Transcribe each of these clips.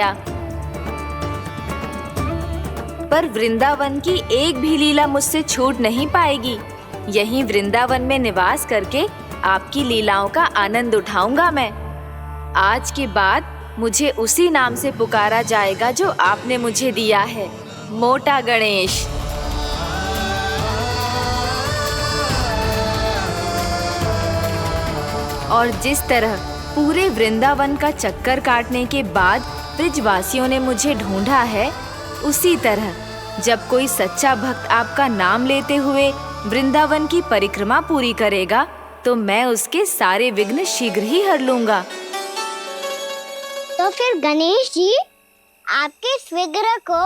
गया। पर वृंदावन की एक भी लीला मुझसे छूट नहीं पाएगी। यहीं वृंदावन में निवास करके आपकी लीलाओं का आनंद उठाऊंगा मैं। आज के बाद मुझे उसी नाम से पुकारा जाएगा जो आपने मुझे दिया है, मोटा गणेश। और जिस तरह पूरे वृंदावन का चक्कर काटने के बाद ब्रिजवासियों ने मुझे ढूंढा है, उसी तरह जब कोई सच्चा भक्त आपका नाम लेते हुए वृंदावन की परिक्रमा पूरी करेगा तो मैं उसके सारे विघ्न शीघ्र ही हर लूंगा। तो फिर गणेश जी, आपके इस विग्रह को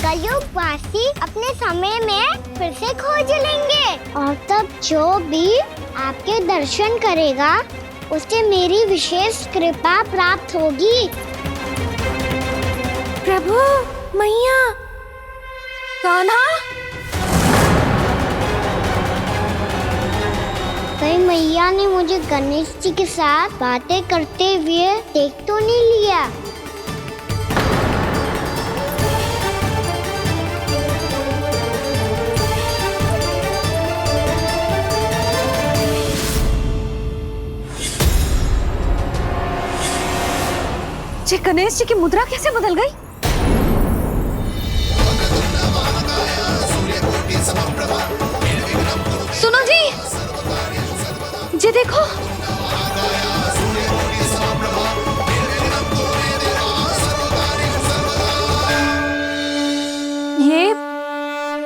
कलयुगवासी अपने समय में फिर से खोज लेंगे और तब जो भी आपके दर्शन करेगा उसे मेरी विशेष कृपा प्राप्त होगी। प्रभु, मैया, कान्हा, कहीं मैया ने मुझे गणेश जी के साथ बातें करते हुए देख तो नहीं लिया? ये गणेश जी की मुद्रा कैसे बदल गई? सुनो जी, ये देखो।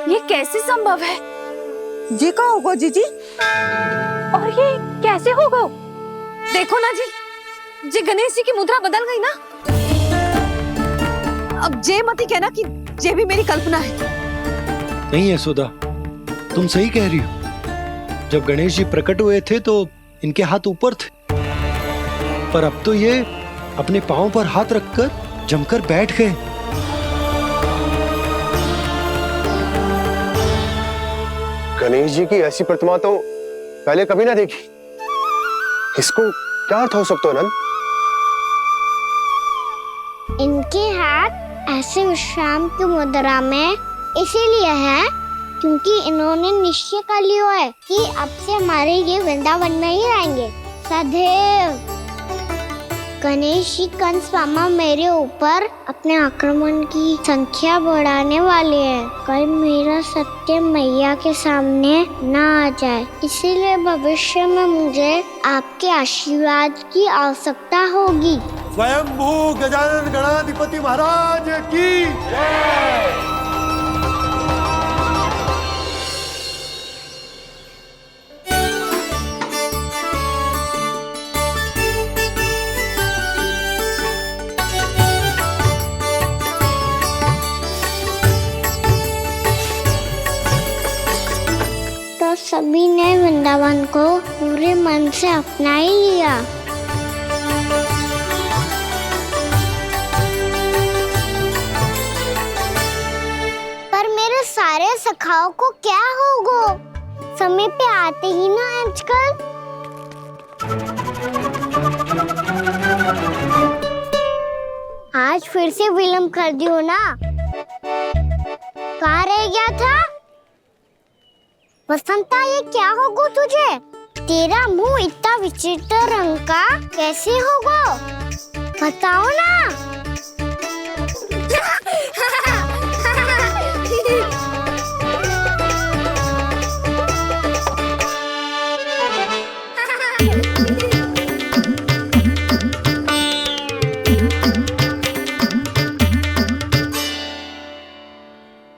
ये कैसे संभव है? जी का होगा जीजी? और ये कैसे होगा? देखो ना जी, जे गणेश जी की मुद्रा बदल गई ना। अब जे मत ही कहना कि ये भी मेरी कल्पना है। नहीं यशोदा, तुम सही कह रही हो। जब गणेश जी प्रकट हुए थे तो इनके हाथ ऊपर थे, पर अब तो ये अपने पांव पर हाथ रखकर जमकर बैठ गए। गणेश जी की ऐसी प्रतिमा तो पहले कभी ना देखी। इसको क्या अर्थ हो सकता है नंद? इनके हाथ ऐसे विश्राम की मुद्रा में इसीलिए है क्योंकि इन्होंने निश्चय कर लिया है कि अब से हमारे ये वृंदावन में ही रहेंगे सदैव। गणेश जी कंस मामा मेरे ऊपर अपने आक्रमण की संख्या बढ़ाने वाले हैं। कल मेरा सत्य मैया के सामने ना आ जाए, इसीलिए भविष्य में मुझे आपके आशीर्वाद की आवश्यकता होगी। स्वयंभू गजानन गणाधिपति महाराज की जय। तो सभी ने वृंदावन को पूरे मन से अपना ही लिया। पर मेरे सारे सखाओं को क्या होगा? समय पे आते ही ना आजकल। आज फिर से विलंब कर दियो ना। कहाँ रह गया था? वसंता, ये क्या होगा तुझे? तेरा मुंह इतना विचित्र रंग का कैसे होगा? बताओ ना।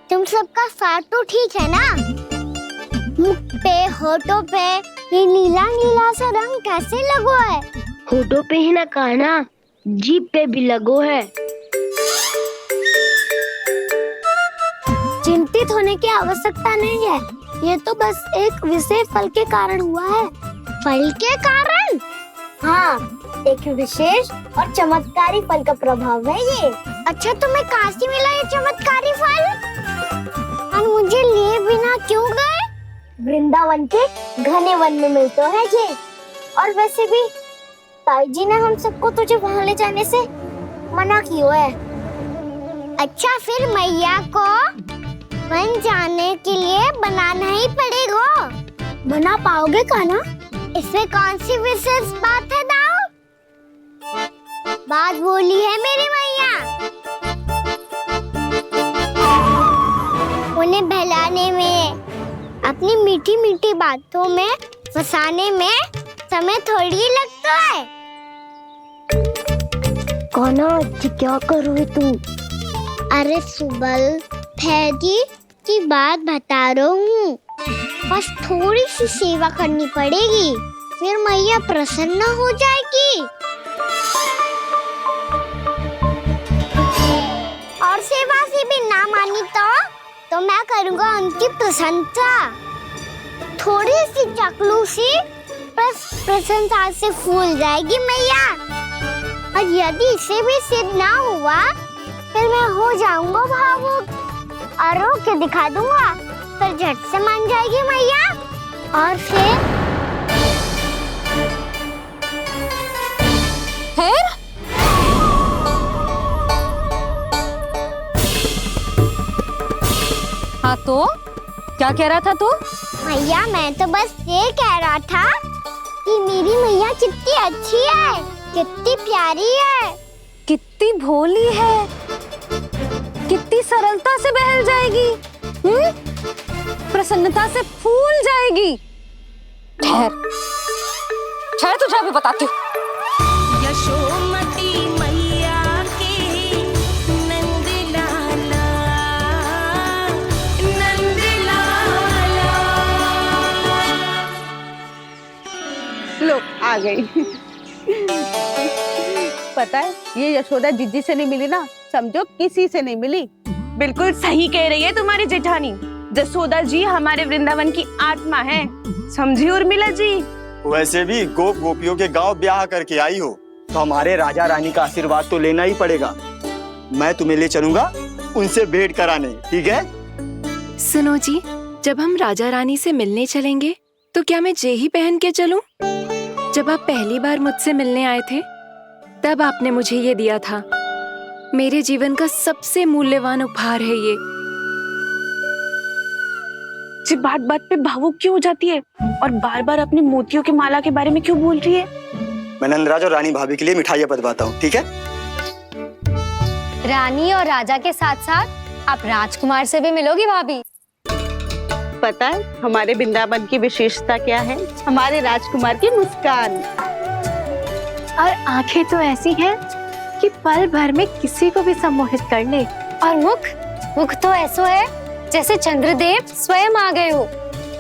तुम सबका साथ तो ठीक है ना? मुख पे, होठों पे ये नीला नीला सा रंग कैसे लगो है? होठों पे ही ना कहना, जीभ पे भी लगो है। चिंतित होने की आवश्यकता नहीं है, ये तो बस एक विशेष फल के कारण हुआ है। फल के कारण? हाँ, एक विशेष और चमत्कारी फल का प्रभाव है ये। अच्छा, तुम्हें कहाँ से मिला ये चमत्कारी फल? और मुझे लिए बिना क्यों गए? वृंदावन के घने वन में मिलते है ये। और वैसे भी ताई जी ने हम सबको तुझे वहाँ ले जाने से मना क्यों है? अच्छा फिर मैया को वन जाने के लिए बनाना ही पड़ेगा। बना पाओगे कान्हा? इसमें कौन सी विशेष बात है दाऊ? बात बोली है मेरी मैया। उन्हें बहलाने में, अपनी मीठी मीठी बातों में फंसाने में समय थोड़ी ही लगता है। कान्हा जी क्या करोगे तुम? अरे सुबल, फैजी की बात बता रहा हूँ। बस थोड़ी सी सेवा करनी पड़ेगी, फिर मैया प्रसन्न हो जाएगी। और सेवा से भी ना मानी तो मैं करूँगा उनकी प्रशंसा। थोड़ी सी चाकलूसी बस प्रशंसा से फूल जाएगी मैया। और यदि इसे भी सिद्ध ना हुआ फिर मैं हो जाऊंगा भावुक और रो के दिखा दूंगा, फिर झट से मान जाएगी मैया। और फिर हाँ तो क्या कह रहा था तू? मैया मैं तो बस ये कह रहा था कि मेरी मैया कितनी अच्छी है, कितनी प्यारी है, कितनी भोली है, कितनी सरलता से बहल जाएगी, प्रसन्नता से फूल जाएगी। ठहर ठहर, तुझे अभी बताती हूँ। यशोमती मैया के नंद लाला, नंद लाला। लो आ गई। पता है ये यशोदा जीजी से नहीं मिली ना, समझो किसी से नहीं मिली। बिल्कुल सही कह रही है तुम्हारी जेठानी। जसोदा जी हमारे वृंदावन की आत्मा है, समझी उर्मिला जी। वैसे भी गोप गोपियों के गांव ब्याह करके आई हो तो हमारे राजा रानी का आशीर्वाद तो लेना ही पड़ेगा। मैं तुम्हें ले चलूंगा उनसे भेंट कराने, ठीक है? सुनो जी, जब हम राजा रानी से मिलने चलेंगे तो क्या मैं जेही पहन के चलूं? जब आप पहली बार मुझसे मिलने आए थे तब आपने मुझे ये दिया था। मेरे जीवन का सबसे मूल्यवान उपहार है ये। जी बात बात पे भावुक क्यों हो जाती है और बार बार अपनी मोतियों की माला के बारे में क्यों बोल रही है? मैं नंदराज और रानी भाभी के लिए मिठाइयाँ बंटवाता हूँ, ठीक है? रानी और राजा के साथ साथ आप राजकुमार से भी मिलोगी भाभी। पता है हमारे वृंदावन की विशेषता क्या है? हमारे राजकुमार की मुस्कान और आंखें तो ऐसी हैं कि पल भर में किसी को भी सम्मोहित कर ले। और मुख तो ऐसा है जैसे चंद्रदेव स्वयं आ गए हो।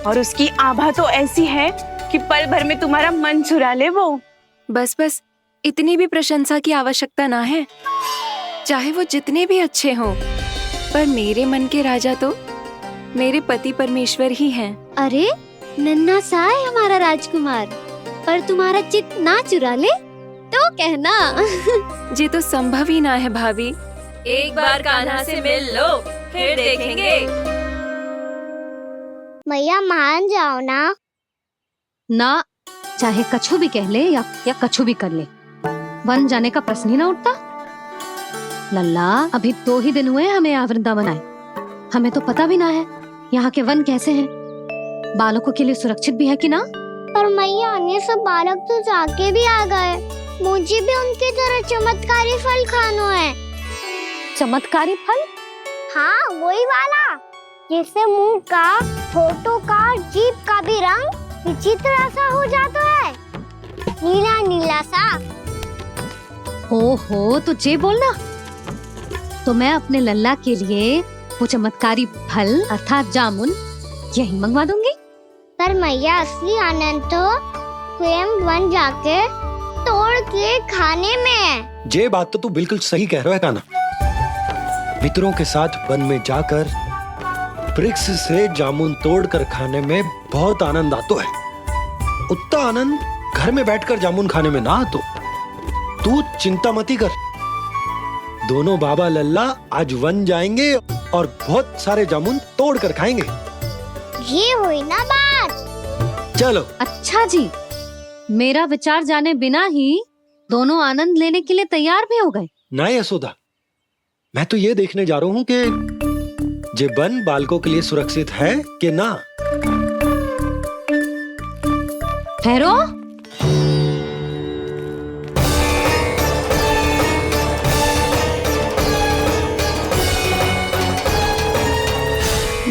और उसकी आभा तो ऐसी है कि पल भर में तुम्हारा मन चुरा ले वो। बस बस, इतनी भी प्रशंसा की आवश्यकता ना है। चाहे वो जितने भी अच्छे हों, पर मेरे मन के राजा तो मेरे पति परमेश्वर ही हैं। अरे नन्हा सा है हमारा राजकुमार, पर तुम्हारा चित्त ना चुरा ले तो कहना। ये तो संभव ही ना है भाभी। एक बार कान्हा से मिल लो, फिर देखेंगे। मैया मान जाओ ना। ना, चाहे कछु भी कह ले या कछु भी कर ले, वन जाने का प्रश्न ही ना उठता। लल्ला, अभी 2 ही दिन हुए हमें यहाँ वृंदावन आए, हमें तो पता भी ना है यहाँ के वन कैसे हैं, बालकों के लिए सुरक्षित भी है कि ना। पर मैया अन्य सब बालक तो जाके भी आ गए, मुझे भी उनकी तरह चमत्कारी फल खाना है। चमत्कारी फल? हाँ वही वाला, जिससे मुंह का, होठों का, जीभ का भी रंग विचित्र सा हो जाता है, नीला नीला सा। ओहो, तो जे बोलना। तो मैं अपने लल्ला के लिए वो चमत्कारी फल अर्थात जामुन यही मंगवा दूंगी। पर मैया असली आनंद तो स्वयं वन जाके तोड़ के खाने में है। ये बात तो तू बिल्कुल सही कह रहा है कान्हा। मित्रों के साथ वन में जाकर वृक्ष से जामुन तोड़कर खाने में बहुत आनंद आता है। उतना आनंद घर में बैठकर जामुन खाने में ना आतो। तू चिंता मती कर, दोनों बाबा लल्ला आज वन जाएंगे और बहुत सारे जामुन तोड़कर खाएंगे। ये हुई ना बात। चलो। अच्छा जी, मेरा विचार जाने बिना ही दोनों आनंद लेने के लिए तैयार भी हो गए। ना यशोदा, मैं तो ये देखने जा रहा हूं कि ये वन बालकों के लिए सुरक्षित है कि ना। ठहरो।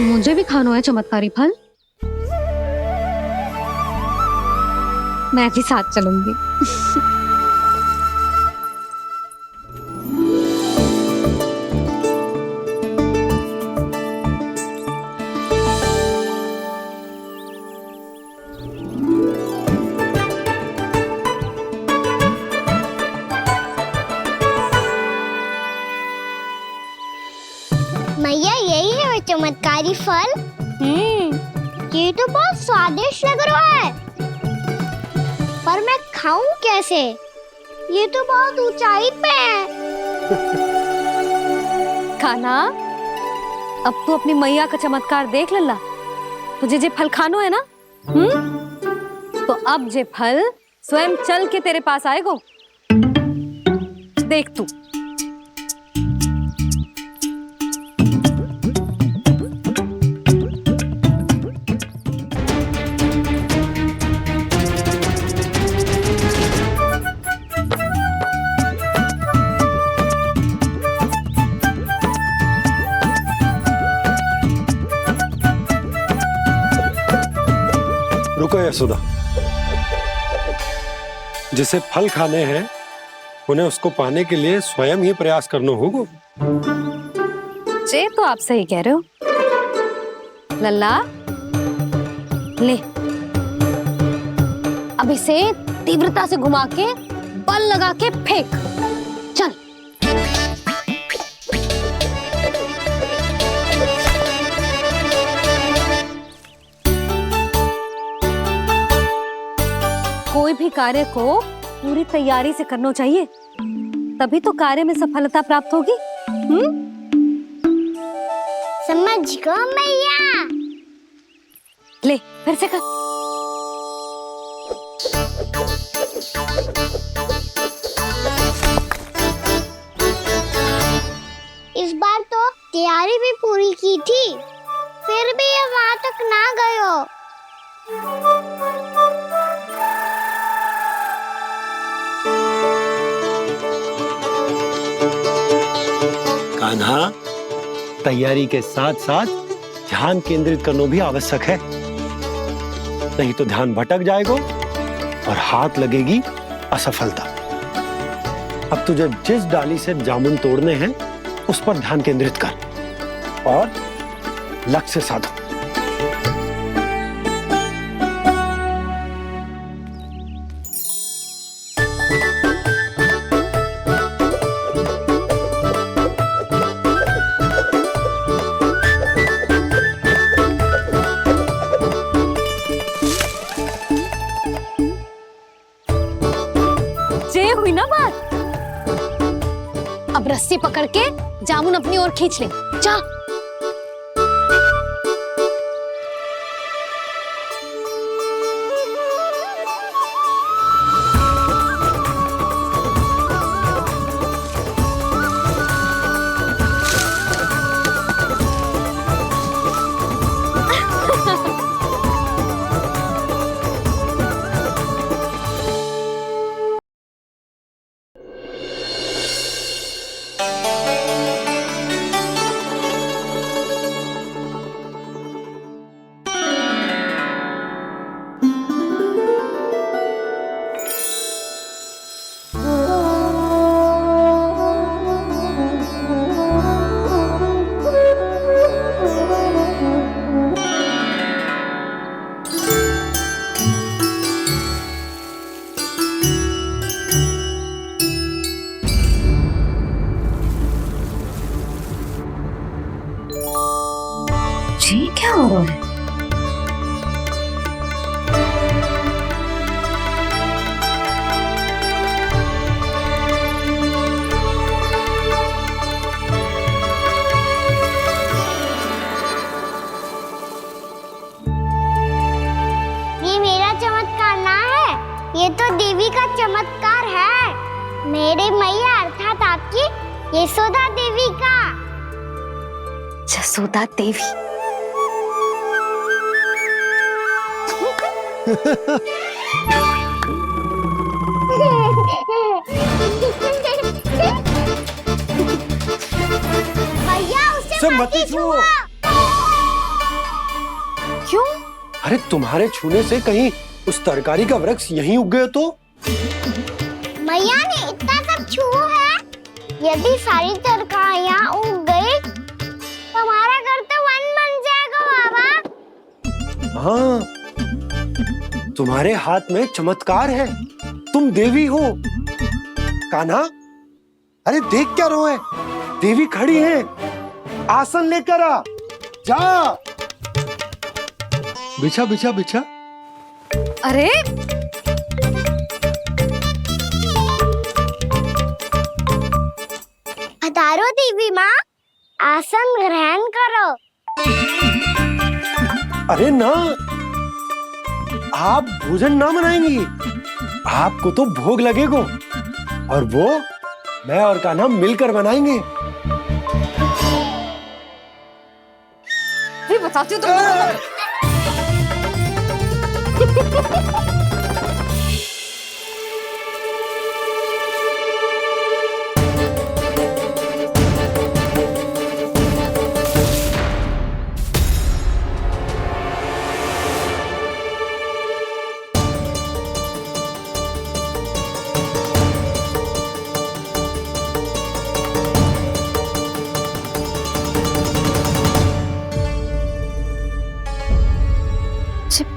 मुझे भी खाना है चमत्कारी फल। मैं भी साथ चलूंगी। मैया यही है वो चमत्कारी फल। ये तो बहुत स्वादिष्ट लग रहा है, पर मैं खाऊं कैसे? ये तो बहुत ऊंचाई पे है। खाना, अब तू अपनी मैया का चमत्कार देख लल्ला। तुझे जे फल खानो है ना, तो अब जे फल स्वयं चल के तेरे पास आएगो। देख तू। रुको यशोदा, जिसे फल खाने हैं उन्हें उसको पाने के लिए स्वयं ही प्रयास करना होगा। जे तो आप सही कह रहे हो लल्ला। ले, अब इसे तीव्रता से घुमा के बल लगा के फेंक। चल। कोई भी कार्य को पूरी तैयारी से करना चाहिए, तभी तो कार्य में सफलता प्राप्त होगी। समझ गो मैया। ले, फिर से कर। इस बार तो तैयारी भी पूरी की थी, फिर भी ये वहां तक ना गयो। कान्हा, तैयारी के साथ साथ ध्यान केंद्रित करना भी आवश्यक है, नहीं तो ध्यान भटक जाएगा और हाथ लगेगी असफलता। अब तुझे जिस डाली से जामुन तोड़ने हैं उस पर ध्यान केंद्रित कर और लक्ष्य साधो। हुई ना बात। अब रस्सी पकड़ के जामुन अपनी ओर खींच ले। जा। जी क्या हो रहा है? ये मेरा चमत्कार ना है, ये तो देवी का चमत्कार है। मेरे मैया अर्थात आपकी यशोदा देवी का। जसोदा देवी। भैया उसे सब मत मत ही छुओ। क्यों? अरे तुम्हारे छूने से कहीं उस तरकारी का वृक्ष यहीं उग गए तो? मैया ने इतना सब छुआ है। यदि सारी तरकारियां उग गई तो हमारा घर तो वन बन जाएगा बाबा। हाँ, तुम्हारे हाथ में चमत्कार है। तुम देवी हो। कान्हा, अरे देख क्या रोए? देवी खड़ी है। आसन लेकर आ। जा। बिछा बिछा बिछा। अरे पधारो देवी माँ, आसन ग्रहण करो। अरे ना, आप भोजन ना मनाएंगी। आपको तो भोग लगेगा और वो मैं और कान्हा मिलकर बनाएंगे। बताती हूँ तुमको।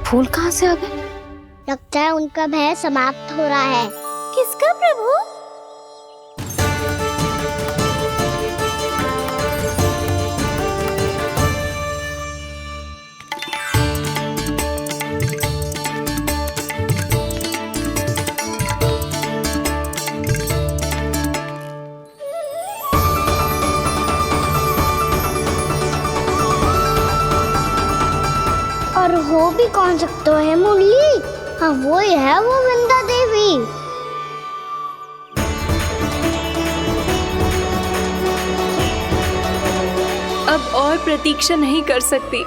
फूल कहाँ से आ गए? लगता है उनका भय समाप्त हो रहा है। किसका प्रभु? और हो भी कौन सकता है मुरली? हाँ वो ही है, वो वृंदा देवी। अब और प्रतीक्षा नहीं कर सकती।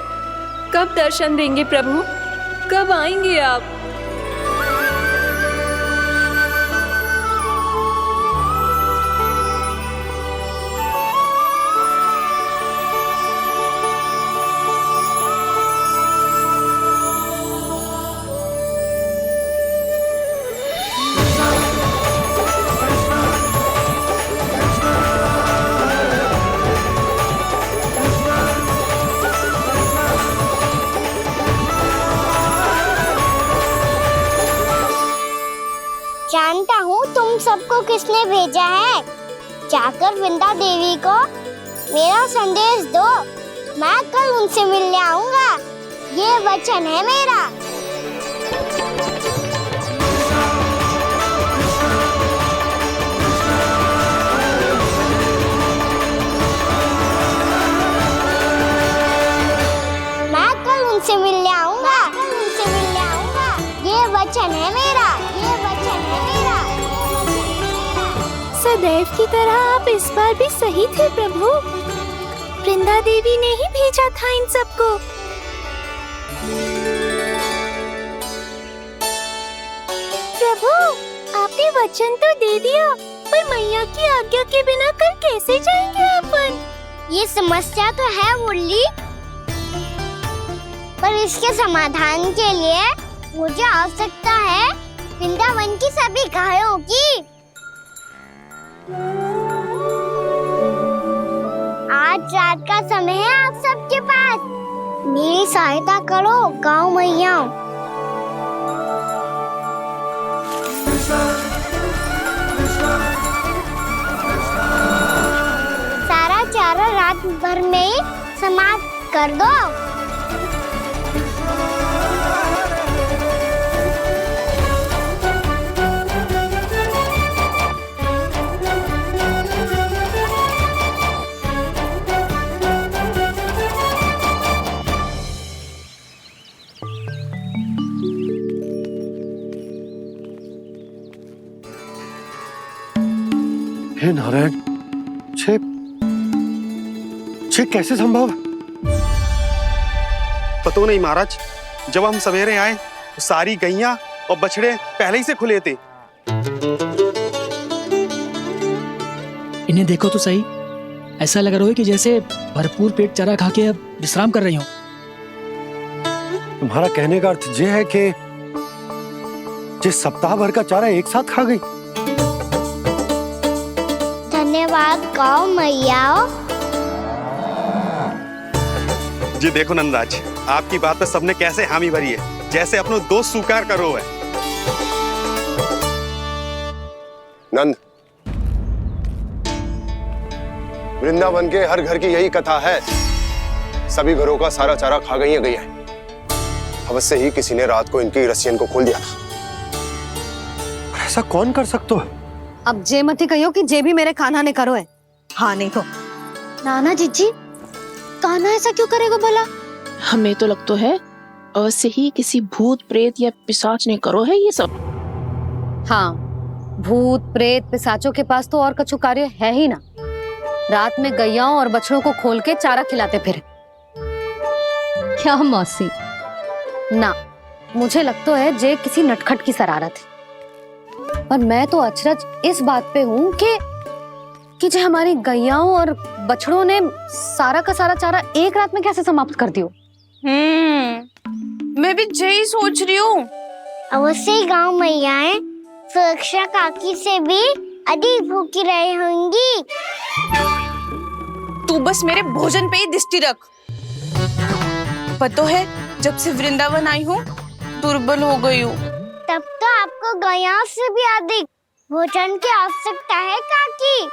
कब दर्शन देंगे प्रभु? कब आएंगे आप? जानता हूँ तुम सबको किसने भेजा है। जाकर वृंदा देवी को मेरा संदेश दो। मैं कल उनसे मिलने आऊंगा। ये वचन है मेरा। मैं कल उनसे मिलने आऊंगा। ये वचन है मेरा। सदैव की तरह आप इस बार भी सही थे प्रभु। वृंदा देवी ने ही भेजा था इन सबको। प्रभु, आपने वचन तो दे दिया, पर मैया की आज्ञा के बिना कल कैसे जाएंगे अपन? ये समस्या तो है मुरली, पर इसके समाधान के लिए मुझे आवश्यकता है वृंदावन की सभी गायों की। आज रात का समय है आप सबके पास। मेरी सहायता करो गाँव मैया। सारा चारा रात भर में ही समाप्त कर दो। हे नारायण, छे ये कैसे संभव? पता नहीं महाराज, जब हम सवेरे आए तो सारी गैया और बछड़े पहले ही से खुले थे। इन्हें देखो तो सही, ऐसा लग रहा है कि जैसे भरपूर पेट चारा खा के अब विश्राम कर रही हो। तुम्हारा कहने का अर्थ ये है कि जिस सप्ताह भर का चारा एक साथ खा गई। धन्यवाद गौ मैया। जी देखो नंदराज, आपकी बात पे सबने कैसे हामी भरी है, जैसे अपनो दोस्त स्वीकार करो है। नंद, वृंदावन के हर घर की यही कथा है। सभी घरों का सारा चारा खा गई है गैया। अवश्य ही किसी ने रात को इनकी रस्सियन को खोल दिया था। ऐसा कौन कर सकता है? अब जे मती कहियो कि जे भी मेरे कान्हा ने करो है। हाँ नहीं तो नाना जीजी, कान्हा ऐसा क्यों करेगा भला? हमें तो लगता है अवश्य ही किसी भूत प्रेत या पिशाच ने करो है ये सब। हाँ, भूत प्रेत पिशाचों के पास तो और कछु कार्य है ही ना। रात में गैयाओं और बछड़ों को खोल के चारा खिलाते फिर। क्या मौसी? ना, मुझे लगता है जे किसी नटखट की शरारत है। पर मैं तो अचरज इस बात पे हूँ कि जो हमारी गैयाओं और बछड़ों ने सारा का सारा चारा एक रात में कैसे समाप्त कर दियो। मैं भी यही सोच रही हूँ। अवश्य ही गाँव मैयाएं सुरक्षा काकी से भी अधिक भूखी रही होंगी। तू बस मेरे भोजन पे ही दृष्टि रख। पता है, जब से वृंदावन आई हूँ दुर्बल हो गई हूँ। तब तो आपको गैया से भी अधिक भोजन की आवश्यकता है काकी।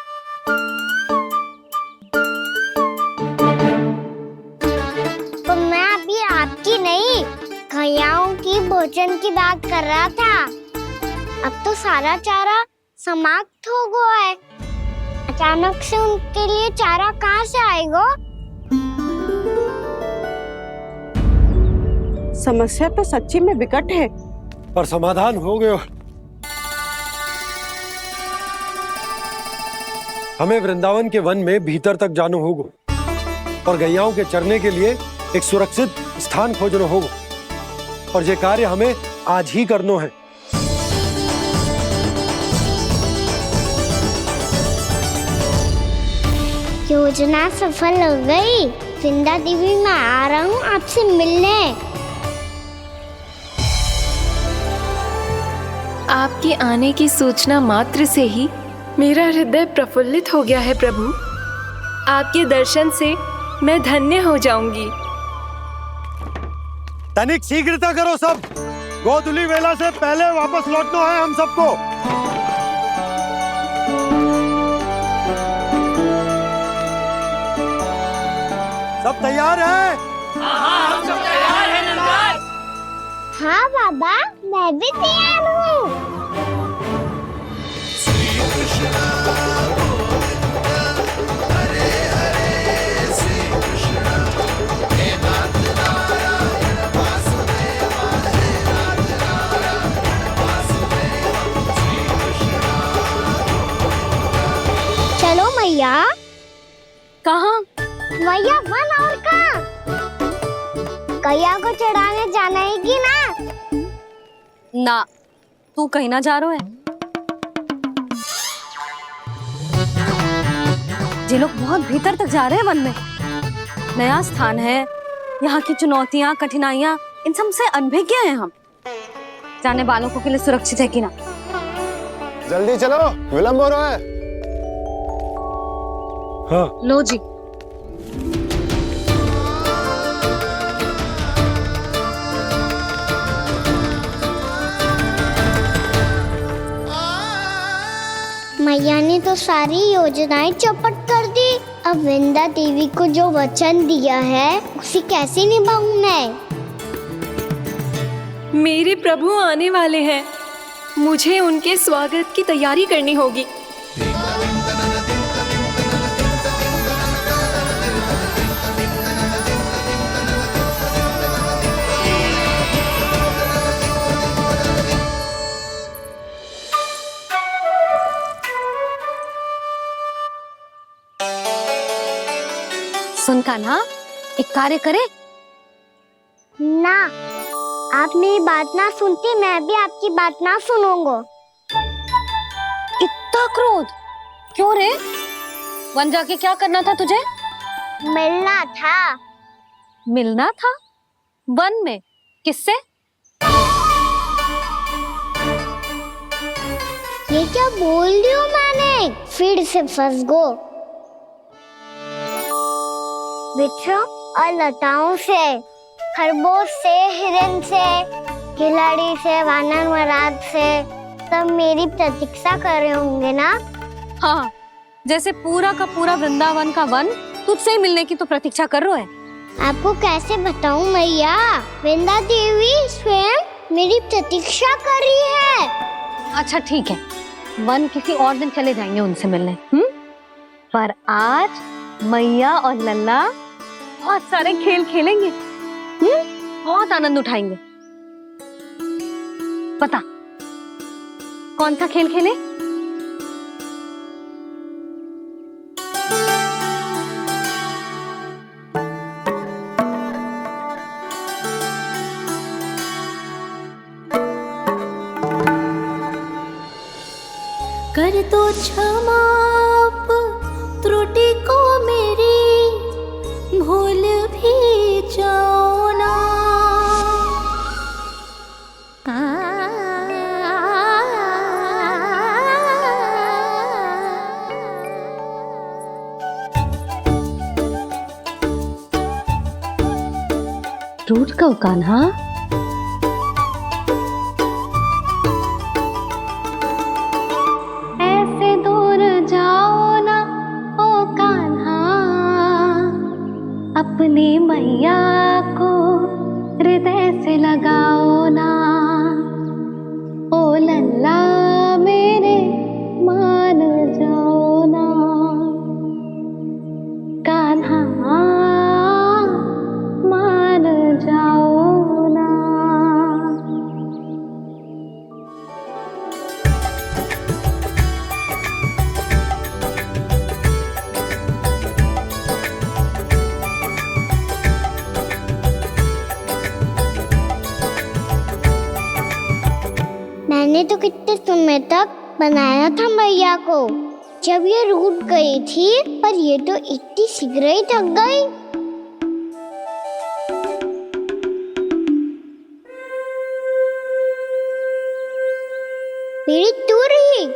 तो मैं अभी आपकी नहीं, गैयाओं की भोजन की बात कर रहा था। अब तो सारा चारा समाप्त हो गया है। अचानक से उनके लिए चारा कहाँ से आएगा? समस्या तो सच्ची में विकट है, पर समाधान हो गयो। हमें वृंदावन के वन में भीतर तक जाना होगा और गैयाओं के चरने के लिए एक सुरक्षित स्थान खोजना होगा, और ये कार्य हमें आज ही करना है। योजना सफल हो गई। वृंदा देवी, मैं आ रहा हूँ आपसे मिलने। आपके आने की सूचना मात्र से ही मेरा हृदय प्रफुल्लित हो गया है प्रभु। आपके दर्शन से मैं धन्य हो जाऊंगी। तनिक शीघ्रता करो सब, गोधुली वेला से पहले वापस लौटना है हम सबको। सब तैयार है? हाँ, हम सब तैयार हैं नंदराज। हाँ बाबा, मैं भी तैयार हूँ। चलो मैया। कहाँ? मैया वन और कहाँ? गैया को चढ़ाने जाना है कि ना? ना, तू कहीं ना जा रहा है। ये लोग बहुत भीतर तक जा रहे हैं वन में। नया स्थान है, यहाँ की चुनौतियाँ, कठिनाइयाँ, इन सब से अनभिज्ञ हैं हम। जाने वालों के लिए सुरक्षित है कि ना? जल्दी चलो, विलंब हो रहा है। हाँ। लो जी। मैया ने तो सारी योजनाएं चौपट कर दी। अब वृंदा देवी को जो वचन दिया है उसे कैसे निभाऊं मैं? मेरे प्रभु आने वाले हैं, मुझे उनके स्वागत की तैयारी करनी होगी। सुन कान्हा, एक कार्य करे ना, आप मेरी बात ना सुनती, मैं भी आपकी बात ना सुनूंगा। इतना क्रोध क्यों रे? वन जाके क्या करना था तुझे? मिलना था। मिलना था? वन में? किससे? ये क्या बोल रही हूँ मैंने? फिर से फंस गो। वृक्षों और लताओं से, खरगोश से, हिरन से, खिलाड़ी से, वानर महाराज से, सब मेरी प्रतीक्षा कर रहे होंगे ना? हाँ, जैसे पूरा का पूरा वृंदावन का वन तुझसे ही मिलने की तो प्रतीक्षा कर रहा है। आपको कैसे बताऊं मैया? वृंदा देवी स्वयं मेरी प्रतीक्षा कर रही है। अच्छा ठीक है, वन किसी और दिन चले जाएंगे उनसे मिलने। पर आज मैया और लल्ला बहुत सारे खेल खेलेंगे। बहुत आनंद उठाएंगे। पता कौन सा खेल खेले? कर दो क्षमा त्रुटि को मेरी, भूल भी जाओ ना। टूट गओ कान्हा? ऐसे दूर जाओ ना ओ कान्हा, अपनी मैया को हृदय से लगाओ ना। ओ लल्ला मेरे मान जाओ ना, कान्हा मान जाओ ना। मैंने तो कितने समय तक बनाया था मैया को, जब ये रूठ गई थी, पर ये तो इतनी शीघ्र ही थक गई। मेरी तू रही।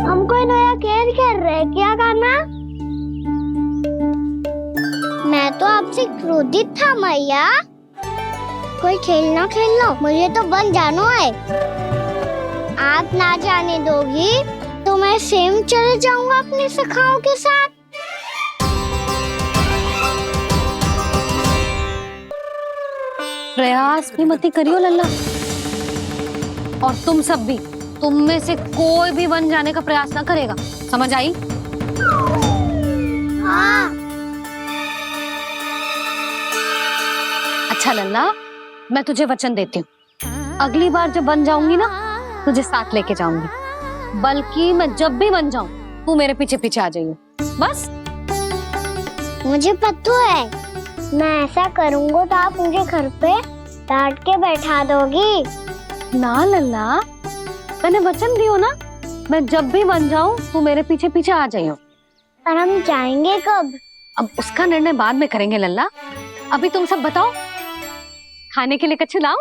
हमको नया खेल खेल रहे, क्या करना? मैं तो आपसे क्रोधित था मैया। कोई खेलना खेलना, मुझे तो बन जानो है। आप ना जाने दोगी तो मैं स्वयं चले जाऊंगा अपने सखाओं के साथ। प्रयास भी मत करियो लल्ला, और तुम सब भी, तुम में से कोई भी वन जाने का प्रयास ना करेगा, समझ आई? हाँ। अच्छा लल्ला, मैं तुझे वचन देती हूँ, अगली बार जब बन जाऊंगी ना, तुझे साथ लेके जाऊंगी। बल्कि मैं जब भी बन जाऊं, तू मेरे पीछे पीछे आ जाइयो, बस। मुझे पता है, मैं ऐसा करूंगा तो आप मुझे घर पे डांट के बैठा दोगी। ना लल्ला, मैंने वचन दियो ना, मैं जब भी बन जाऊं तू मेरे पीछे पीछे आ जाइयो। और हम जाएंगे कब? अब उसका निर्णय बाद में करेंगे लल्ला। अभी तुम सब बताओ, खाने के लिए कच्छु लाऊं?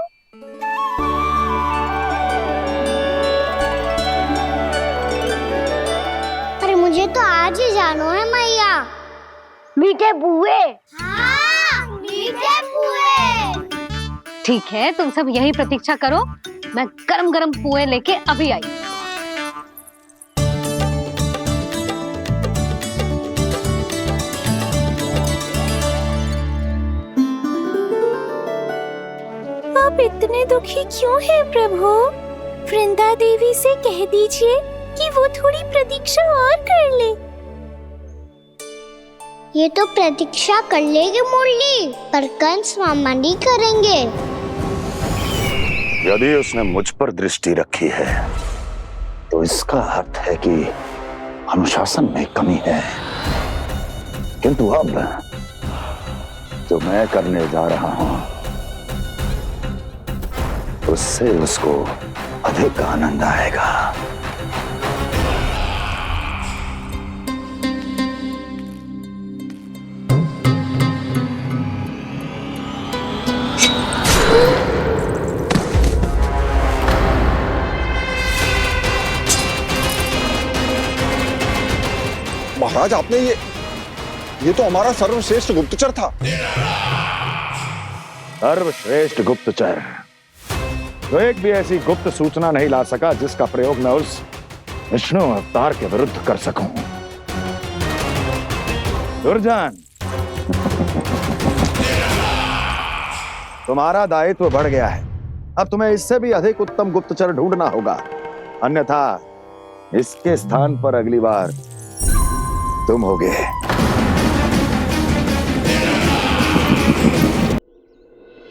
अरे मुझे तो आज ही जाना है मैया। मीठे बुए। हाँ, मीठे पुए। ठीक है, तुम सब यही प्रतीक्षा करो, मैं गरम गरम पुए लेके अभी आई। आप इतने दुखी क्यों हैं प्रभु? वृंदा देवी से कह दीजिए कि वो थोड़ी प्रतीक्षा और कर ले। ये तो प्रतीक्षा कर लेगी मुरली, पर कंस मामा नहीं करेंगे। यदि उसने मुझ पर दृष्टि रखी है तो इसका अर्थ है कि अनुशासन में कमी है। किंतु अब जो मैं करने जा रहा हूं उससे उसको अधिक आनंद आएगा। महाराज, आपने ये तो हमारा सर्वश्रेष्ठ गुप्तचर था। सर्वश्रेष्ठ गुप्तचर जो एक भी ऐसी गुप्त सूचना नहीं ला सका जिसका प्रयोग मैं उस विष्णु अवतार के विरुद्ध कर सकूं। दुर्जन, तुम्हारा दायित्व बढ़ गया है। अब तुम्हें इससे भी अधिक उत्तम गुप्तचर ढूंढना होगा, अन्यथा इसके स्थान पर अगली बार तुम होगे।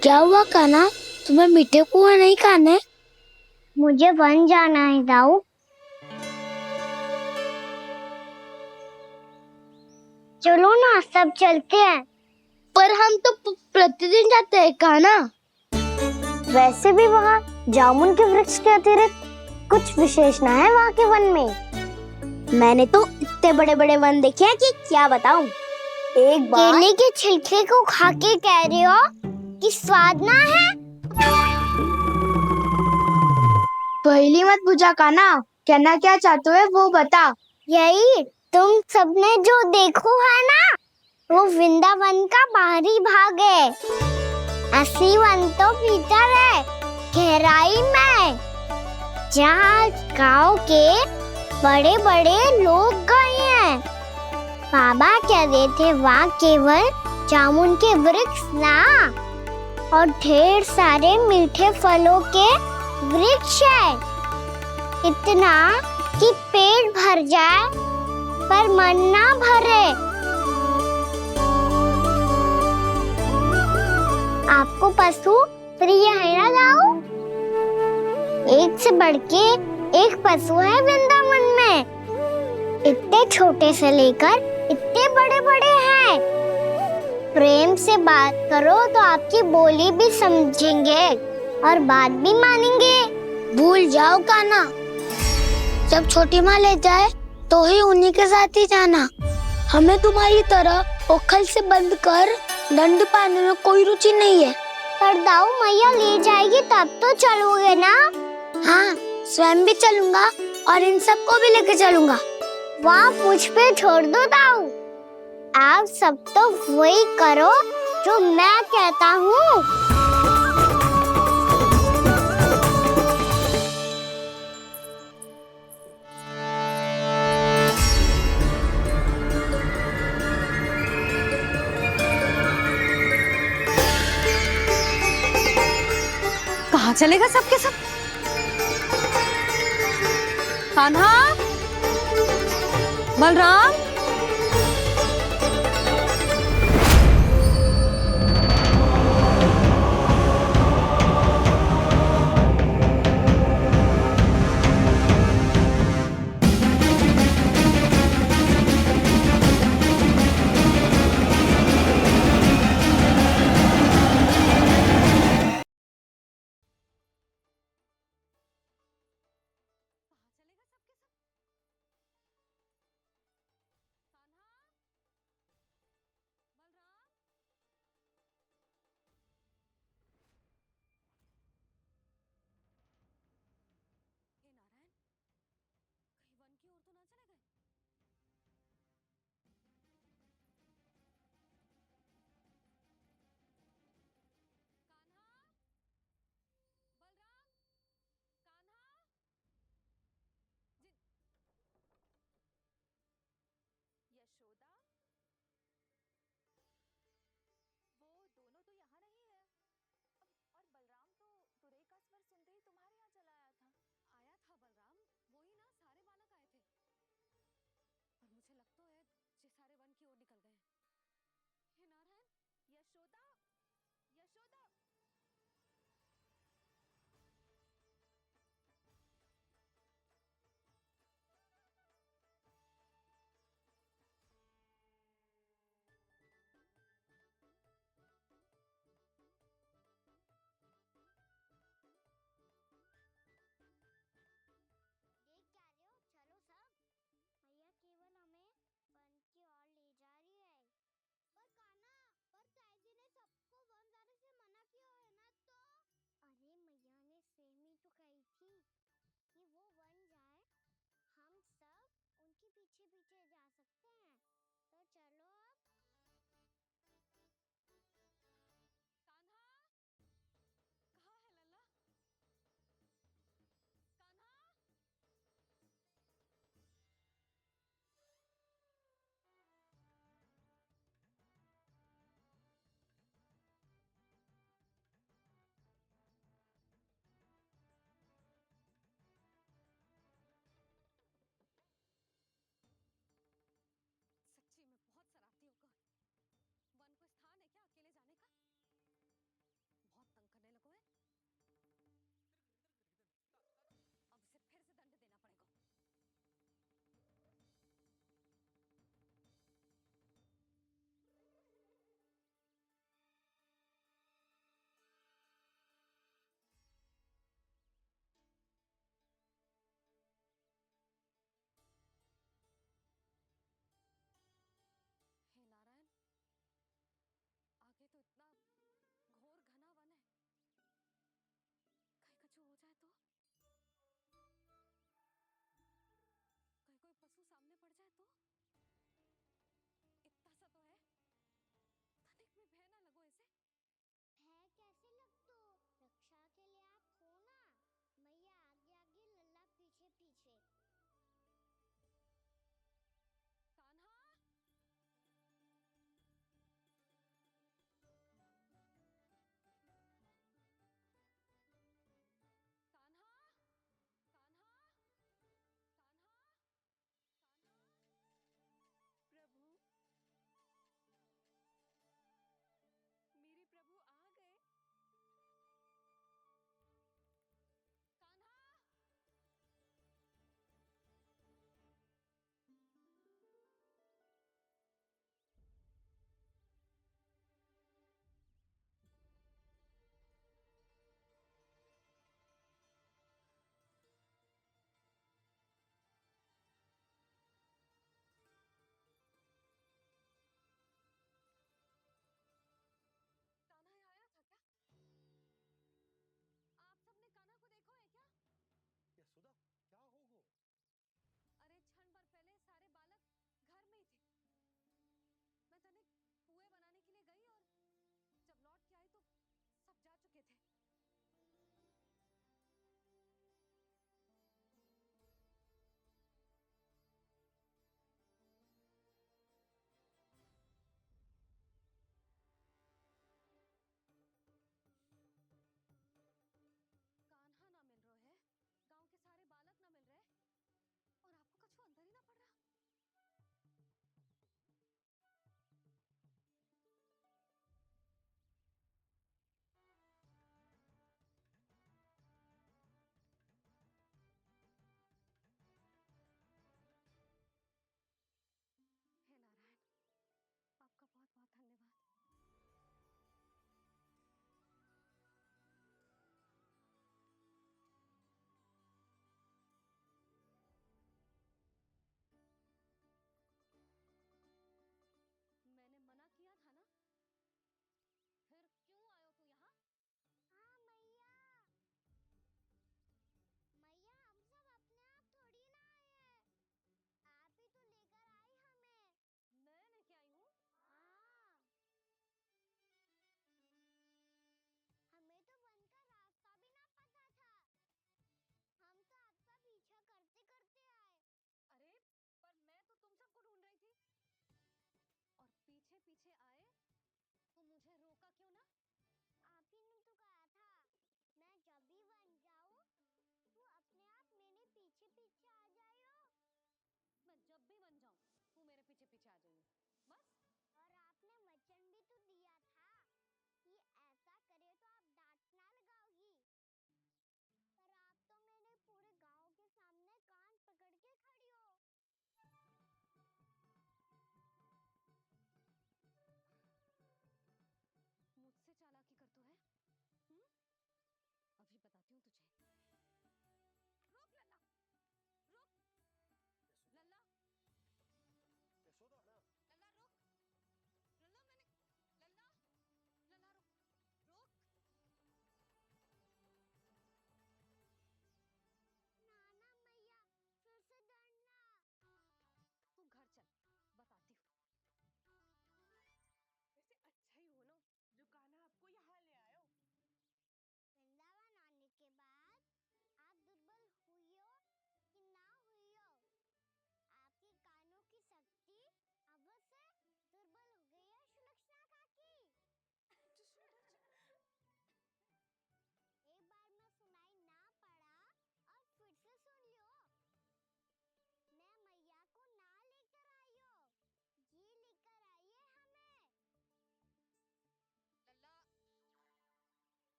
क्या हुआ कान्हा, तुम्हें मीठे पुआ नहीं खाने? मुझे वन जाना है दाऊ। चलो ना, सब चलते हैं। पर हम तो प्रतिदिन जाते हैं कान्हा। वैसे भी वहाँ जामुन के वृक्ष के अतिरिक्त कुछ विशेष ना है वहाँ के वन में। मैंने तो इतने बड़े बड़े वन देखे हैं कि क्या बताऊं। एक बार केले के छिलके को खा के कह रहे हो कि स्वाद ना है? पहली मत पूछा कान्हा, कहना क्या चाहते हो वो बता। यही तुम सबने जो देखो है ना, वो वृंदावन का बाहरी भाग है। असली वन तो भीतर है, गहराई में, जहाँ गांव के बड़े बड़े लोग गए हैं। बाबा कह रहे थे वहाँ केवल जामुन के वृक्ष ना, और ढेर सारे मीठे फलों के वृक्ष है। इतना कि पेट भर जाए पर मन ना भरे। आपको पशु प्रिय है ना दाऊ? एक से बढ़ के एक पशु है वृंदावन में। इतने छोटे से लेकर इतने बड़े बड़े हैं। प्रेम से बात करो तो आपकी बोली भी समझेंगे और बात भी मानेंगे। भूल जाओ कान्हा, जब छोटी माँ ले जाए तो ही उन्हीं के साथ ही जाना। हमें तुम्हारी तरह ओखल से बंद कर दंड पाने में कोई रुचि नहीं है। पर दाऊ मैया ले जाएगी तब तो चलोगे ना? हाँ, स्वयं भी चलूंगा और इन सबको भी लेके चलूंगा। वहाँ मुझ पे छोड़ दो दाऊ। आप सब तो वही करो जो मैं कहता हूँ। कहाँ चलेगा सबके सब? कान्हा, बलराम, पीछे पीछे जा सकते हैं, तो चलो अब। कान्हा, कहाँ है लल्ला? कान्हा,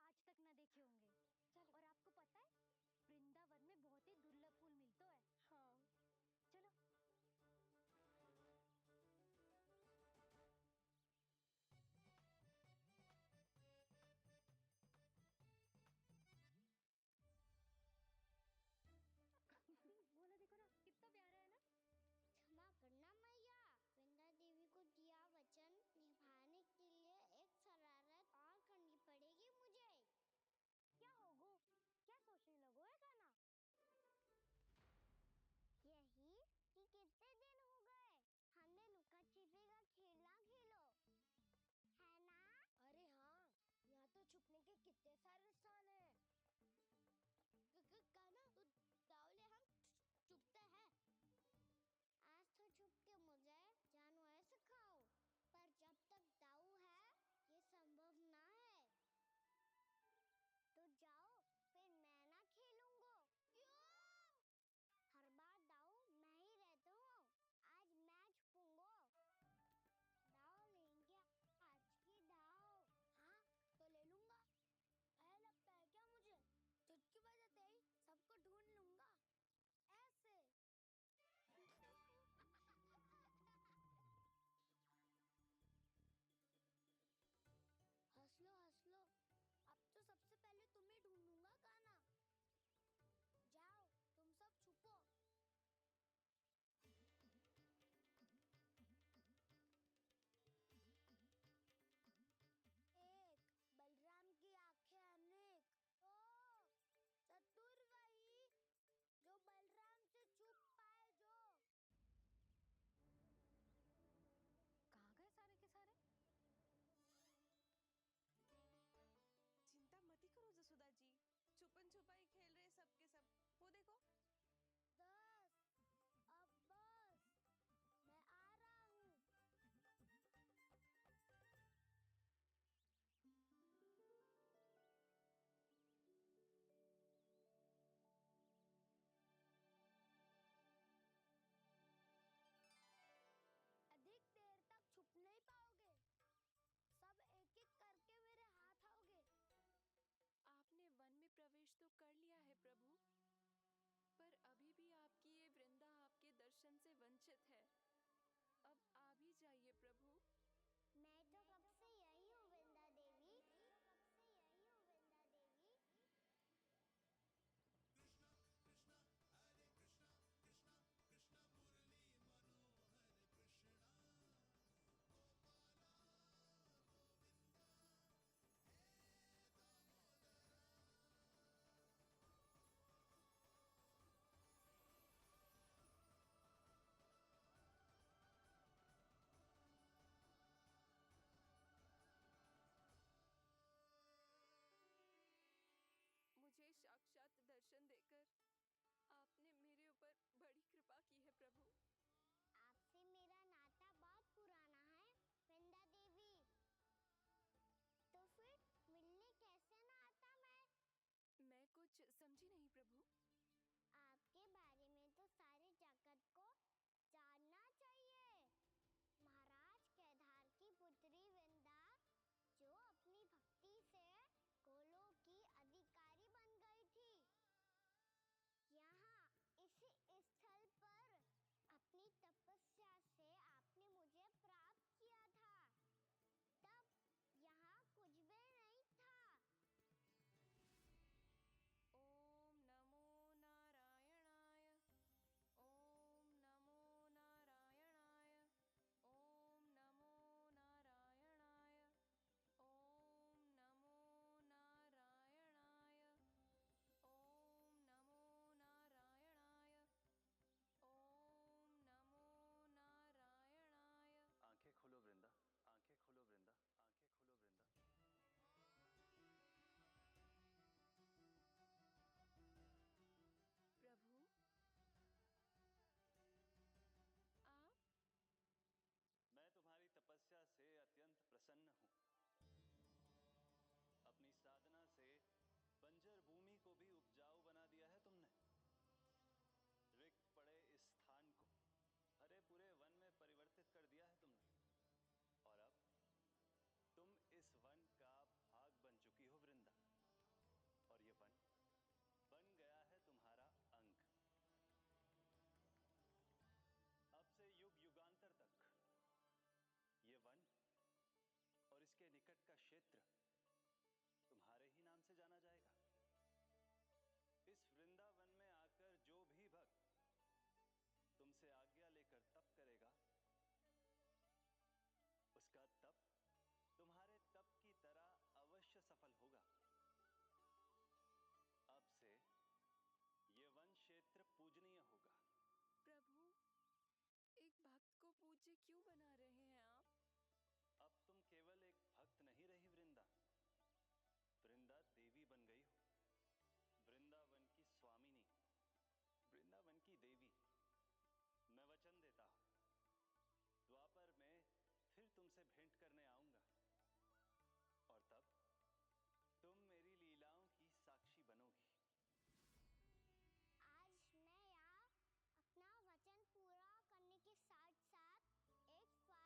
आज तक न देखे होंगे। चलो। और आपको पता है वृंदावन में बहुत ही दुर्लभ फूल मिलते हैं। हाँ। चलो। बोला देखो ना कितना प्यारा है ना। क्षमा करना मैया, वृंदा देवी को दिया वचन निभाने के लिए एक शरारत और करनी पड़ेगी मुझे। क्या होगो? क्या सोच रही लगो है गाना? यही कि कितने दिन हो गए हमने लुका छिपी का खेलना खेलो, है ना? अरे हाँ, यहाँ तो छुपने के कितने सारे स्थान हैं। काना तो दावले हम छुपते हैं। आज तो छुप के मुझे जानवर सिखाओ, पर जब तक दाऊ है ये संभव ना है। तो जाओ, फिर मैं ना खेलूंगा। क्यों? हर बार दाऊ मैं ही रहता हूँ, आज मैं छुपूंगा। दाऊ लेंगे आज की दाऊ। हाँ तो ले लूंगा। भय लगता है क्या मुझे? चुटकी बजाते ही सबको ढूंढ लूंगा ऐसे। हंस लो, अब तो सबसे पहले तुम्हें ढूंढूंगा काना। जाओ तुम सब छुपो। एक, बलराम की आंखें अनेक। तो चतुर वही जो बलराम से छुप पाए। जो कहाँ गए सारे के सारे? चिंता मत करो जसोदा जी, छुपन छुपाई खेल रहे सब के सब। वो देखो 10, अब बस, मैं आ रहा हूँ। अधिक देर तक छुप नहीं पाओगे, सब एक एक करके मेरे हाथ आओगे। आपने वन में प्रवेश तो कर लिया है प्रभु, पर अभी भी आपकी ये वृंदा आपके दर्शन से वंचित है। अब आ भी जाइए प्रभु। मैं तो कब से यही हूँ वृंदा देवी। कृष्णा कृष्णा हरे कृष्णा, कृष्णा कृष्णा मुरली मनोहर कृष्णा, गोपाला गोविंदा हे दामोदरा। मुझे साक्षात दर्शन देकर आपने मेरे ऊपर बड़ी कृपा की है प्रभु। आपसे मेरा नाता बहुत पुराना है वृंदा देवी, तो फिर मिलने कैसे ना आता मैं कुछ समझी नहीं प्रभु। आपके बारे में तो सारे जगत को जानना चाहिए। महाराज केदार की पुत्री वृंदा, जो अपनी भक्ति से गोलों की अधिकारी बन गई थी। यहाँ इसी स्थल पर अपनी तपस्या से आपने मुझे प्राप्त किया था। तब यहाँ कुछ भी नहीं था। ओम नमो क्षेत्र तुम्हारे ही नाम से जाना जाएगा। इस वृंदावन में आकर जो भी भक्त तुमसे आज्ञा लेकर तप करेगा, उसका तप तुम्हारे तप की तरह अवश्य सफल होगा। अब से ये वन क्षेत्र पूजनीय होगा। प्रभु, एक भक्त को पूज्य क्यों बना रहे हैं आप? अब तुम केवल एक भक्त नहीं रही वृंदा, वृंदा देवी बन गई हो। वृंदावन की स्वामिनी, वृंदावन की देवी। मैं वचन देता हूं, द्वापर में फिर तुमसे भेंट करने आऊंगा और तब तुम मेरी लीलाओं की साक्षी बनोगी। आज मैं यहाँ अपना वचन पूरा करने के साथ साथ एक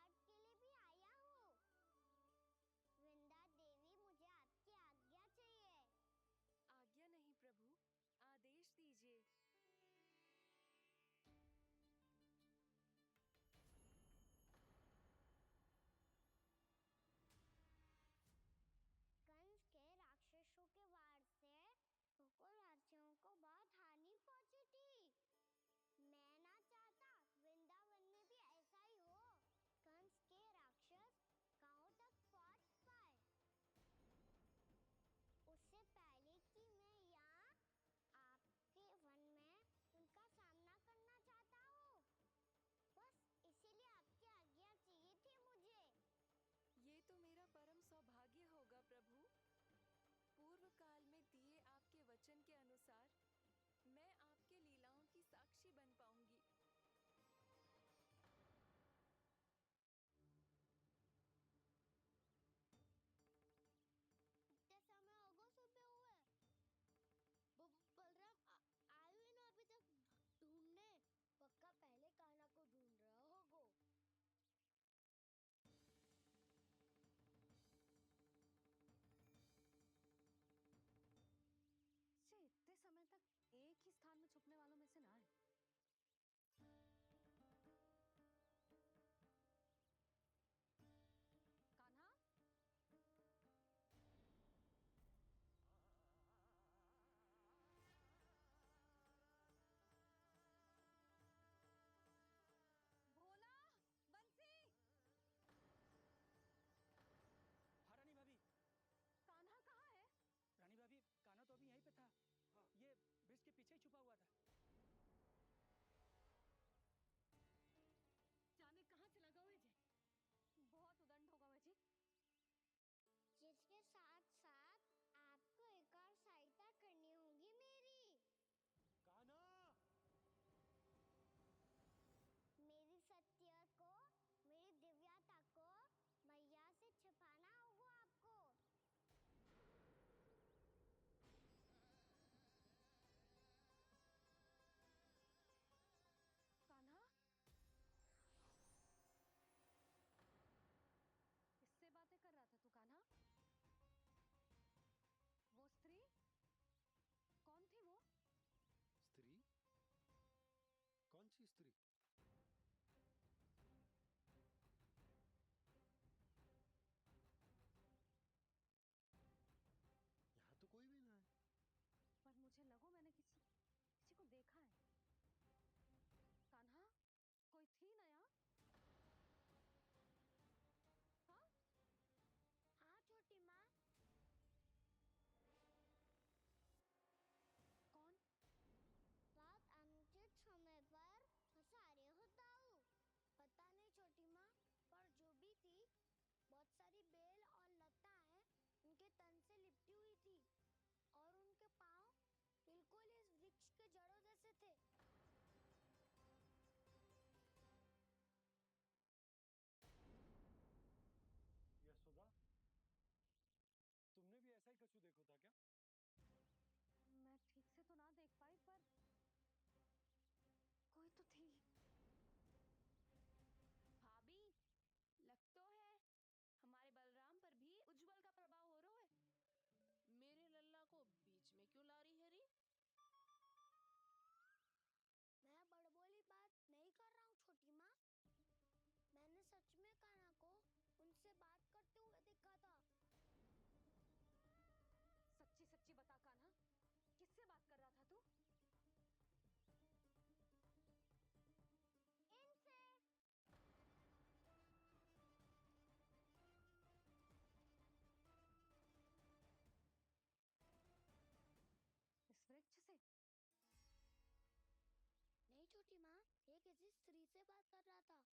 से बात कर रहा था?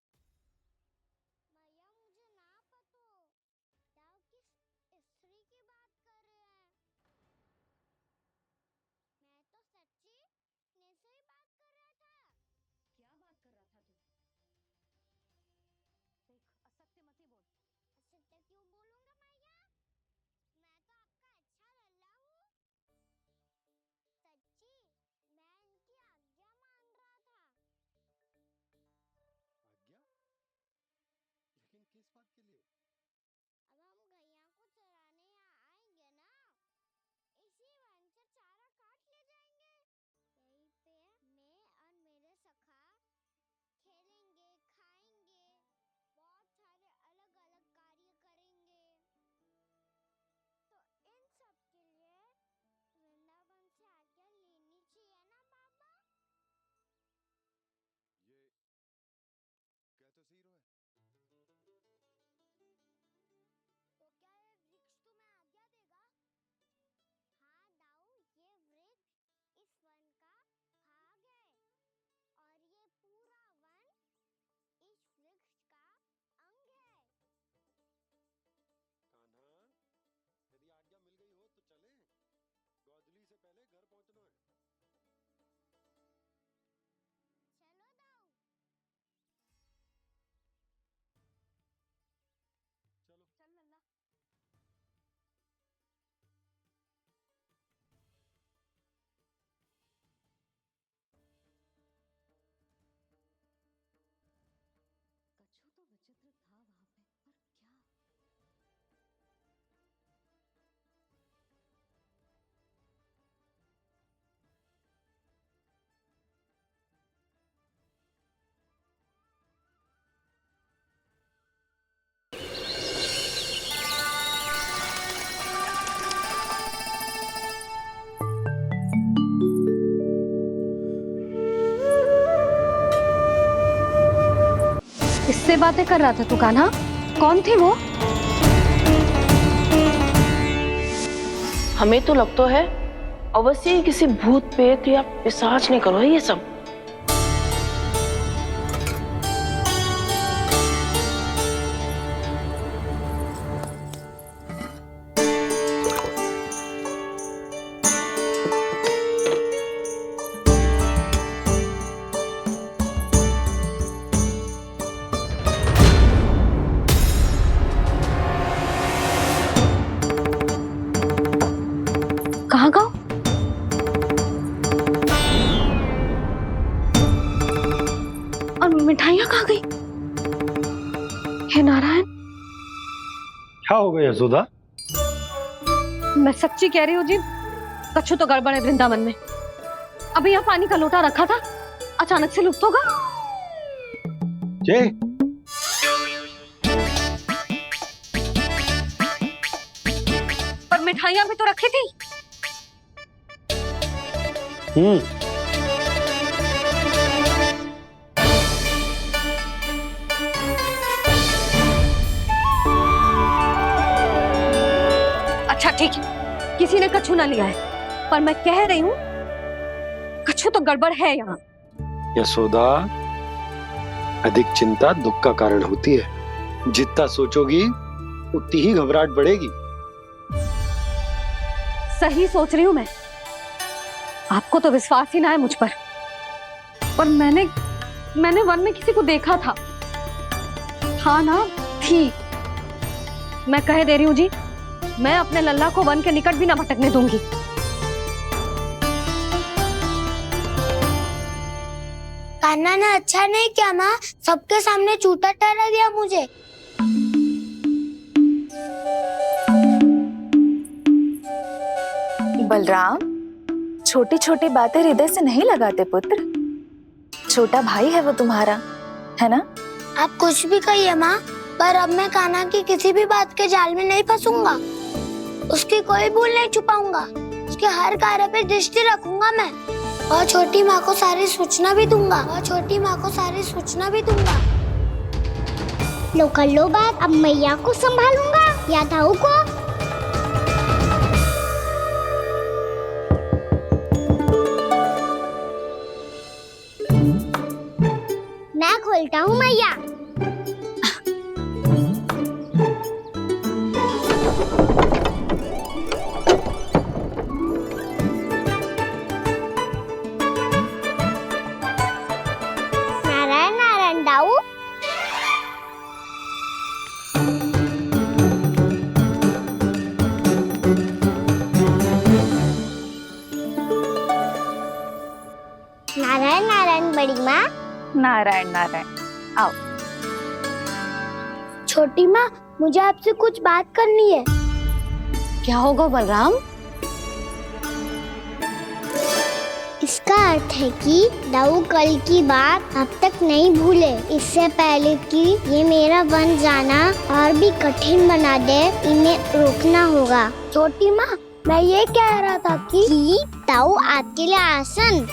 मैया मुझे ना पतो। दाऊ किस स्त्री की बात कर रहे हैं? मैं तो सच्ची ने से ही बात कर रहा था। क्या बात कर रहा था तू? देख, असत्य मत ही बोल। असत्य क्यों बोलूंगा मैया? मैं तो आपका अच्छा लल्ला हूँ। सच्ची मैं इनकी आज्ञा मान रहा था। आज्ञा? लेकिन किस बात के लिए? अब हम गैया को चराने यहाँ आएंगे ना, इसी वन से चारा काट ले जाएंगे। यहीं पे मैं और मेरे सखा खेलेंगे, खाएंगे, बहुत सारे अलग अलग कार्य करेंगे। तो इन सब के लिए वृंदावन से आज्ञा लेनी चाहिए ना बाबा? ये कह तो सही रहो है। तो क्या ये वृक्ष तुम्हें आज्ञा देगा? हाँ दाऊ, ये वृक्ष इस वन का भाग है और ये पूरा वन इस वृक्ष का अंग है। कान्हा, यदि आज्ञा मिल गई हो तो चलें। गोधूली से पहले घर पहुंचना है। चलो दाऊ। चलो। चल लल्ला। कछु तो विचित्र था वहां पे, पर क्या? किससे बातें कर रहा था तू कान्हा? कौन थे वो? हमें तो लगता है अवश्य ही किसी भूत प्रेत या पिशाच ने करो है ये सब। कहाँ गाँव? और मिठाइयाँ कहाँ गई? हे नारायण! क्या हो गया यशोदा? मैं सच्ची कह रही हूँ जी, कछु तो गड़बड़ है वृंदावन में। अभी यहाँ पानी का लोटा रखा था, अचानक से लुप्त होगा। जय, पर मिठाइयाँ भी तो रखी थी। अच्छा ठीक है, किसी ने कछु ना लिया है, पर मैं कह रही हूँ कछु तो गड़बड़ है यहाँ। यशोदा, अधिक चिंता दुख का कारण होती है। जितना सोचोगी उतनी ही घबराहट बढ़ेगी। सही सोच रही हूँ मैं। आपको तो विश्वास ही ना है मुझ पर मैंने वन में किसी को देखा था। हाँ ना, थी। मैं कह दे रही हूँ जी, मैं अपने लल्ला को वन के निकट भी ना भटकने दूंगी। कान्हा ने अच्छा नहीं किया माँ, सबके सामने झूठा ठहरा दिया मुझे। बलराम, छोटी छोटी बातें हृदय से नहीं लगाते पुत्र। छोटा भाई है वो तुम्हारा, है ना? आप कुछ भी कहिए माँ, पर अब मैं कान्हा की किसी भी बात के जाल में नहीं फंसूंगा। उसकी कोई भूल नहीं छुपाऊंगा। उसके हर कार्य पे दृष्टि रखूंगा मैं, और छोटी माँ को सारी सूचना भी दूंगा। लो कर लो बात, अब मैया को संभालूंगा या दाऊ को। ना खोल बोलता हूँ मैया। नारायण नारायण दाऊ। नारायण नारायण बड़ी माँ। नारायण नारायण, आओ। छोटी माँ, मुझे आपसे कुछ बात करनी है। क्या होगा बलराम? इसका अर्थ है कि दाऊ कल की बात अब तक नहीं भूले। इससे पहले कि ये मेरा बन जाना और भी कठिन बना दे, इन्हें रोकना होगा। छोटी माँ, मैं ये कह रहा था कि दाऊ आपके लिए आसन।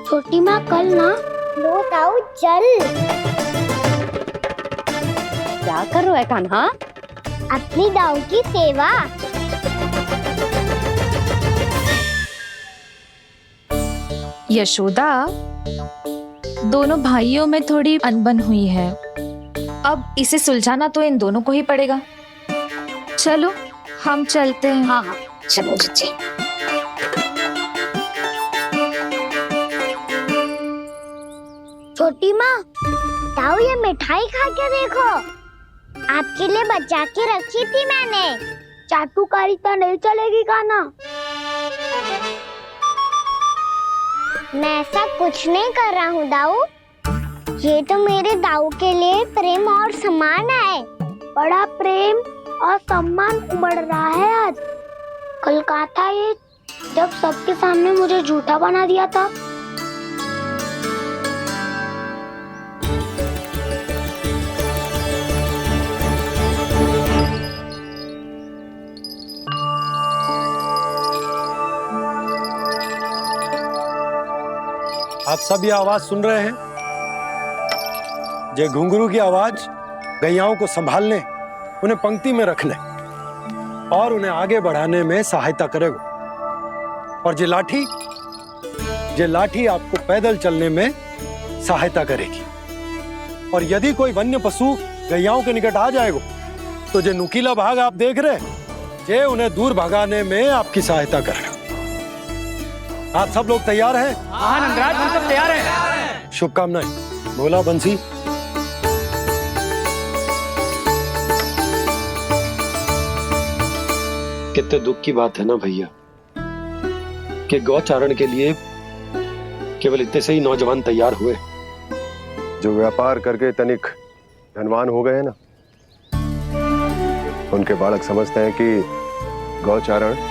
छोटी माँ, कल ना लो दाऊ चल। क्या कर रहा है कान्हा? अपनी दाऊ की सेवा। यशोदा, दोनों भाइयों में थोड़ी अनबन हुई है। अब इसे सुलझाना तो इन दोनों को ही पड़ेगा। चलो हम चलते हैं। हाँ हाँ, चलो जी। छोटी माँ, दाऊ ये मिठाई खा के देखो। आपके लिए बचा के रखी थी मैंने। चाटुकारिता नहीं चलेगी कान्हा। मैं ऐसा कुछ नहीं कर रहा हूँ दाऊ। ये तो मेरे दाऊ के लिए प्रेम और सम्मान है। बड़ा प्रेम और सम्मान उमड़ रहा है आज। कल कहा था ये, जब सबके सामने मुझे झूठा बना दिया था। आप सब ये आवाज सुन रहे हैं? ये घुंघरू की आवाज गैयाओं को संभालने, उन्हें पंक्ति में रखने और उन्हें आगे बढ़ाने में सहायता करेगा। और ये लाठी आपको पैदल चलने में सहायता करेगी। और यदि कोई वन्य पशु गैयाओं के निकट आ जाएगा तो जो नुकीला भाग आप देख रहे हैं, ये उन्हें दूर भगाने में आपकी सहायता करेगा। आप सब लोग तैयार हैं? हाँ नंदराज, हम सब तैयार हैं। शुभकामनाएं। बोला बंसी। कितने दुख की बात है ना भैया कि गौचारण के लिए केवल इतने से ही नौजवान तैयार हुए। जो व्यापार करके तनिक धनवान हो गए हैं ना, उनके बालक समझते हैं कि गौचारण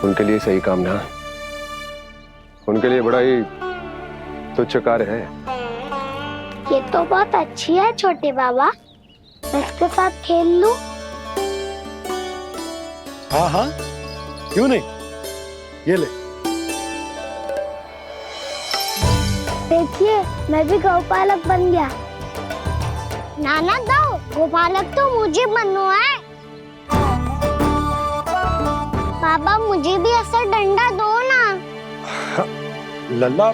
उनके लिए सही काम ना है। उनके लिए बड़ा ही तुच्छ कार्य है। ये तो बहुत अच्छी है छोटे बाबा, मैं इसके साथ खेल लूं? हाँ हाँ, क्यों नहीं। ये ले। देखिए, मैं भी गौपालक बन गया। नाना दाऊ, गौपालक तो मुझे बनना है। बाबा मुझे भी ऐसा डंडा दो ना। लल्ला,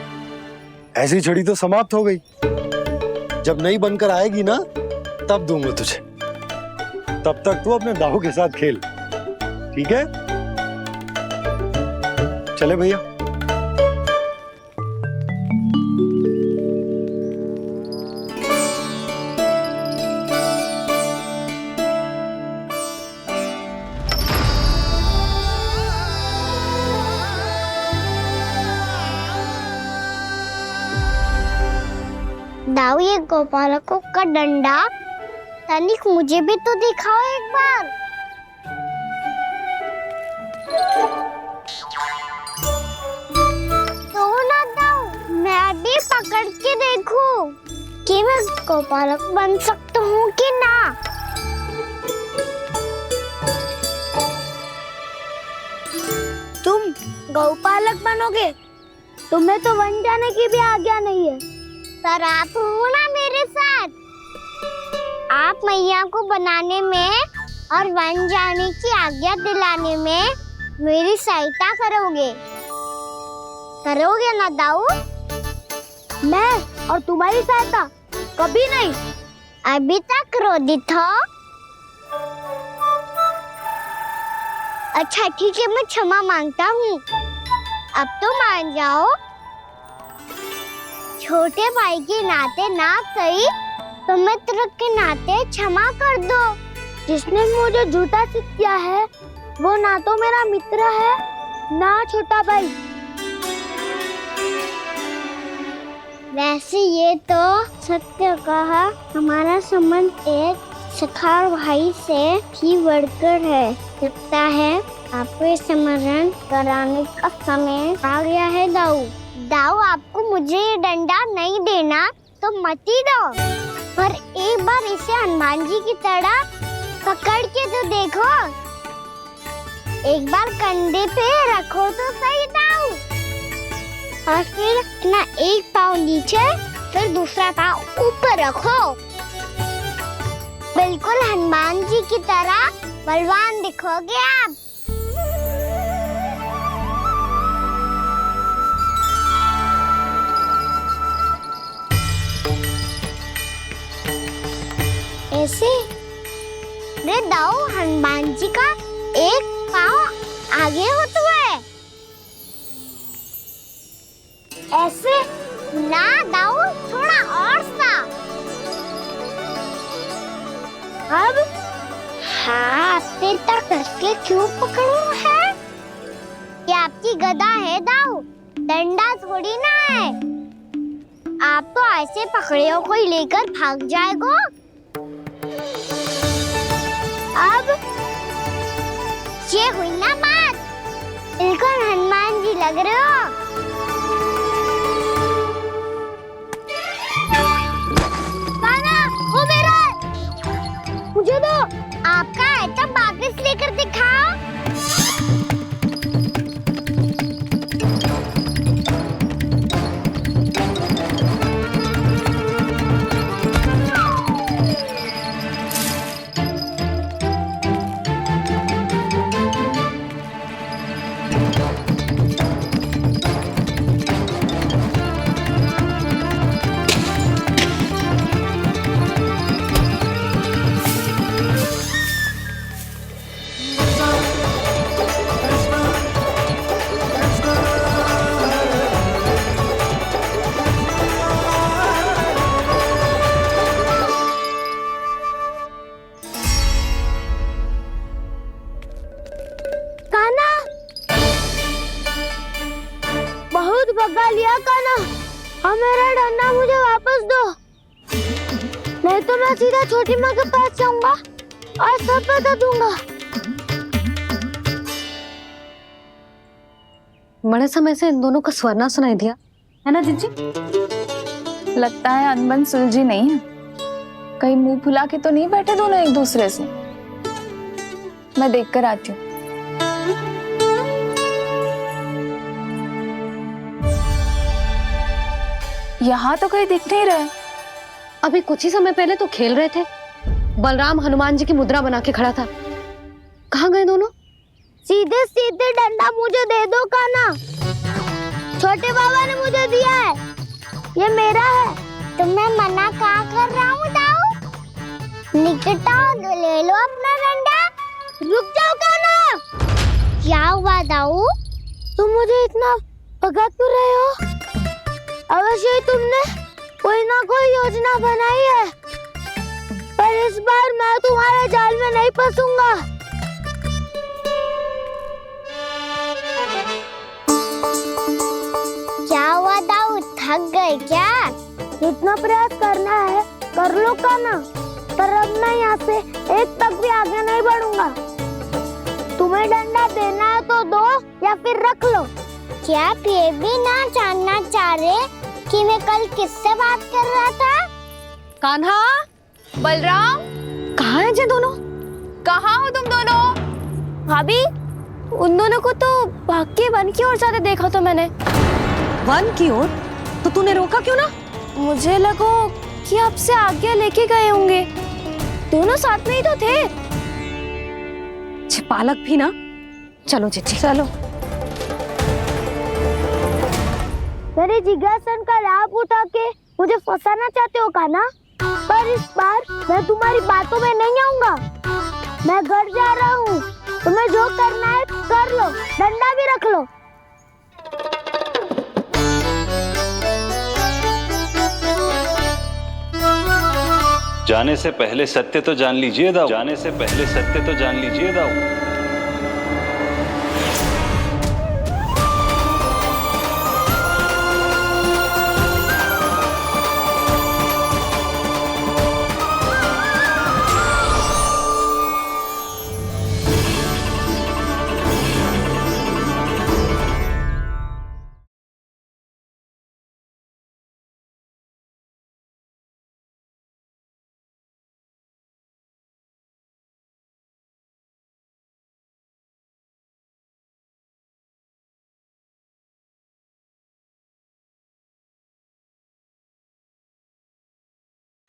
ऐसी छड़ी तो समाप्त हो गई। जब नई बनकर आएगी ना, तब दूंगा तुझे। तब तक तू अपने दाऊ के साथ खेल, ठीक है? चले भैया। दाऊ, ये गोपालकों का डंडा तनिक मुझे भी तो दिखाओ एक बार। तो ना दाऊ, मैं भी पकड़ के देखूं कि मैं गोपालक बन सकता हूँ कि ना। तुम गौपालक बनोगे? तुम्हें तो वन जाने की भी आज्ञा नहीं है। पर आप हो ना मेरे साथ। आप मैया को बनाने में और वन जाने की आज्ञा दिलाने में मेरी सहायता करोगे। करोगे ना दाऊ? मैं और तुम्हारी सहायता कभी नहीं। अभी तक क्रोधित हो? अच्छा ठीक है, मैं क्षमा मांगता हूँ। अब तो मान जाओ। छोटे भाई के नाते ना सही तो मित्र के नाते क्षमा कर दो। जिसने मुझे झूठा सिद्ध किया है वो ना तो मेरा मित्र है ना छोटा भाई। वैसे ये तो सत्य कहा, हमारा संबंध एक सखार भाई से भी बढ़कर है। लगता है आपको स्मरण कराने का समय आ गया है दाऊ। दाऊ, आपको मुझे ये डंडा नहीं देना तो मत ही दो, पर एक बार इसे हनुमान जी की तरह पकड़ के तो देखो। एक बार कंधे पे रखो तो सही दाऊ, और फिर अपना एक पाँव नीचे फिर दूसरा पाँव ऊपर रखो। बिल्कुल हनुमान जी की तरह बलवान दिखोगे आप। ऐसे रे दाऊ, हनुमान जी का एक पाँव आगे होता है। ऐसे ना दाऊ, थोड़ा और सा। अब हाथ पे तक कसके क्यों पकड़ो है? ये आपकी गदा है दाऊ, डंडा थोड़ी ना है। आप तो ऐसे पकड़ियों को ही लेकर भाग जाएगो। अब ये हुई ना बात, बिल्कुल हनुमान जी लग रहे हो। कान्हा, वो मेरा, मुझे दो। आपका आइटम वापस लेकर दिखाओ। भगा लिया कान्हा, अब मेरा डंडा मुझे वापस दो, नहीं तो मैं सीधा छोटी माँ के पास जाऊंगा और सब बता दूंगा। बड़े समय से इन दोनों का स्वर ना सुनाई दिया है ना जीजी? लगता है अनबन सुलझी नहीं है। कहीं मुंह फुला के तो नहीं बैठे दोनों एक दूसरे से। मैं देख कर आती हूँ। यहाँ तो कहीं दिख नहीं रहे। अभी कुछ ही समय पहले तो खेल रहे थे। बलराम हनुमान जी की मुद्रा बना के खड़ा था। कहाँ गए दोनों? सीधे सीधे डंडा मुझे दे दो कान्हा, छोटे बाबा ने मुझे दिया है, ये मेरा है। तो मैं मना कहाँ कर रहा हूँ दाऊ? निकट आओ, ले लो अपना डंडा। रुक जाओ कान्हा। क्या हुआ दाऊ? तुम मुझे इतना भगा क्यों रहे हो? अवश्य ही तुमने कोई ना कोई योजना बनाई है, पर इस बार मैं तुम्हारे जाल में नहीं फंसूंगा। क्या हुआ दाऊ, थक गए क्या? इतना प्रयास करना है कर लो कान्हा, पर अब मैं यहाँ से एक तक भी आगे नहीं बढ़ूंगा। तुम्हें डंडा देना है तो दो या फिर रख लो। क्या आप ये भी ना जानना चाह रहे कि मैं कल किससे बात कर रहा था? कान्हा, बलराम, कहाँ हैं ये दोनों? कहाँ हो तुम दोनों? भाभी, उन दोनों को तो भाग के वन की ओर जाते देखा तो मैंने। वन की ओर? तो तूने रोका क्यों ना? मुझे लगा कि आपसे आज्ञा लेके गए होंगे। दोनों साथ में ही तो थे। छिपालक भी ना। चलो जीजी, चलो। मेरे जिज्ञासन का लाभ उठा के मुझे फंसाना चाहते हो कान्हा? पर इस बार मैं तुम्हारी बातों में नहीं आऊंगा। मैं घर जा रहा हूँ। तुम्हें जो करना है कर लो, डंडा भी रख लो। जाने से पहले सत्य तो जान लीजिए दाऊ। जाने से पहले सत्य तो जान लीजिए दाऊ।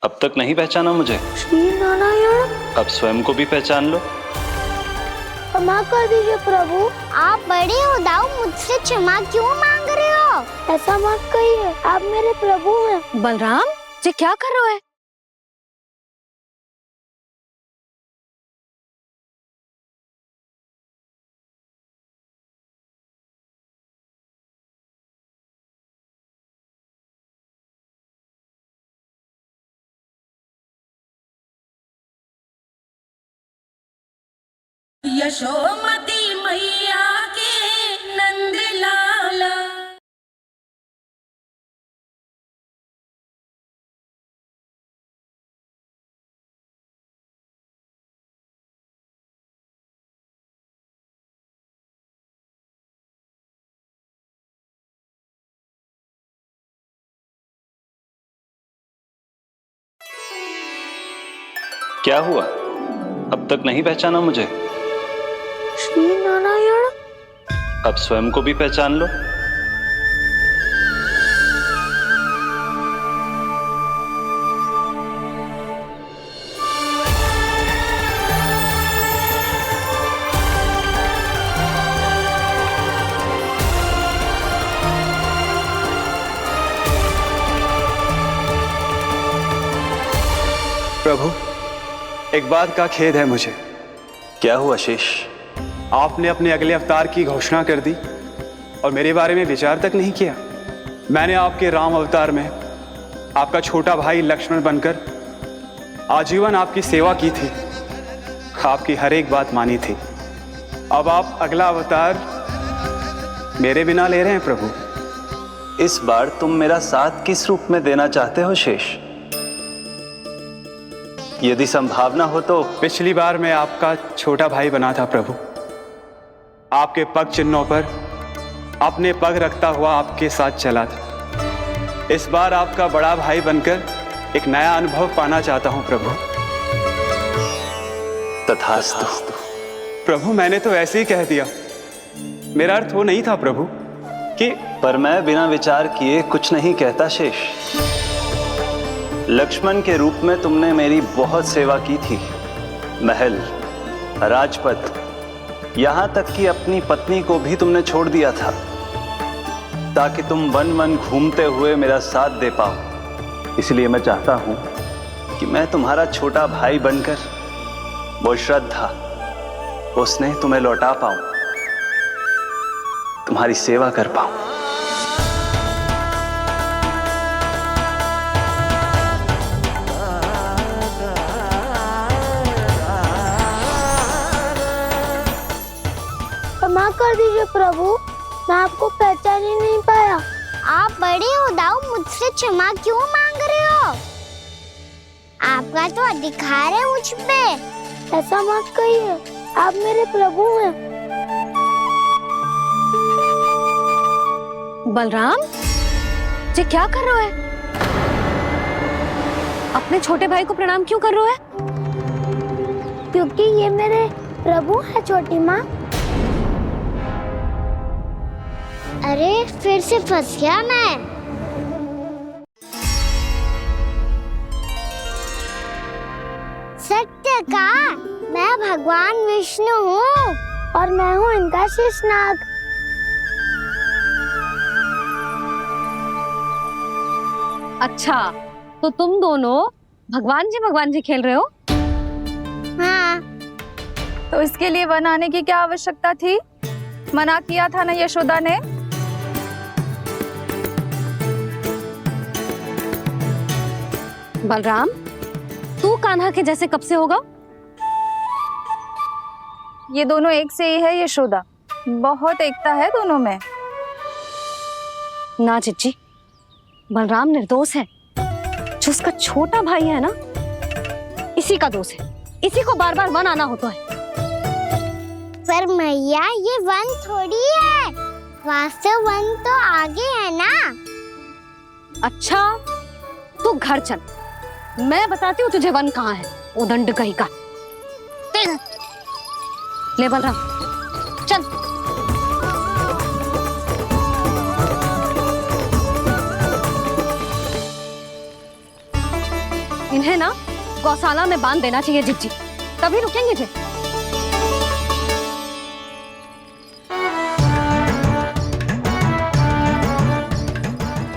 अब तक नहीं पहचाना मुझे? श्री नारायण। अब स्वयं को भी पहचान लो। क्षमा कर दीजिए प्रभु। आप बड़े हो दाऊ, मुझसे क्षमा क्यों मांग रहे हो? ऐसा मत कहिए, आप मेरे प्रभु हैं। बलराम जी क्या कर रहे हो? यशोमती मैया के नंद लाला। क्या हुआ? अब तक नहीं पहचाना मुझे? श्री नारायण। अब स्वयं को भी पहचान लो। प्रभु, एक बात का खेद है मुझे। क्या हुआ शेष? आपने अपने अगले अवतार की घोषणा कर दी और मेरे बारे में विचार तक नहीं किया। मैंने आपके राम अवतार में आपका छोटा भाई लक्ष्मण बनकर आजीवन आपकी सेवा की थी, आपकी हर एक बात मानी थी। अब आप अगला अवतार मेरे बिना ले रहे हैं प्रभु। इस बार तुम मेरा साथ किस रूप में देना चाहते हो शेष? यदि संभावना हो तो। पिछली बार मैं आपका छोटा भाई बना था प्रभु, आपके पग चिन्हों पर अपने पग रखता हुआ आपके साथ चला था। इस बार आपका बड़ा भाई बनकर एक नया अनुभव पाना चाहता हूं प्रभु। तथास्तु। प्रभु, मैंने तो ऐसे ही कह दिया, मेरा अर्थ वो नहीं था प्रभु कि। पर मैं बिना विचार किए कुछ नहीं कहता शेष। लक्ष्मण के रूप में तुमने मेरी बहुत सेवा की थी। महल, राजपथ, यहां तक कि अपनी पत्नी को भी तुमने छोड़ दिया था ताकि तुम वन वन घूमते हुए मेरा साथ दे पाओ। इसलिए मैं चाहता हूं कि मैं तुम्हारा छोटा भाई बनकर वो श्रद्धा, वो स्नेह तुम्हें लौटा पाऊं, तुम्हारी सेवा कर पाऊं। क्षमा कर दीजिए प्रभु, मैं आपको पहचान ही नहीं पाया। आप बड़े हो दाऊ, मुझसे क्षमा क्यों मांग रहे हो? आपका तो अधिकार है मुझ पे। ऐसा मत कहिए, आप मेरे प्रभु हैं। बलराम जी क्या कर रहे हो? अपने छोटे भाई को प्रणाम क्यों कर रहे हो? क्योंकि ये मेरे प्रभु है छोटी माँ। अरे फिर से फंस गया मैं। सत्य का, मैं भगवान विष्णु हूँ और मैं हूँ इनका शेषनाग। अच्छा, तो तुम दोनों भगवान जी खेल रहे हो? हाँ। तो इसके लिए वन आने की क्या आवश्यकता थी? मना किया था ना यशोदा ने। बलराम, तू कान्हा के जैसे कब से होगा? ये दोनों एक से ही है यशोदा, बहुत एकता है दोनों में। ना चिच्ची, बलराम निर्दोष है। जो उसका छोटा भाई है ना, इसी का दोष है। इसी को बार बार वन आना होता है। पर मैया, ये वन थोड़ी है, वास्तव वन तो आगे है ना। अच्छा, तू घर चल, मैं बताती हूँ तुझे वन कहाँ है। उदंड कहीं का। ले बलराम, चल। इन्हें ना गौशाला में बांध देना चाहिए जिज्जी, तभी रुकेंगे जे।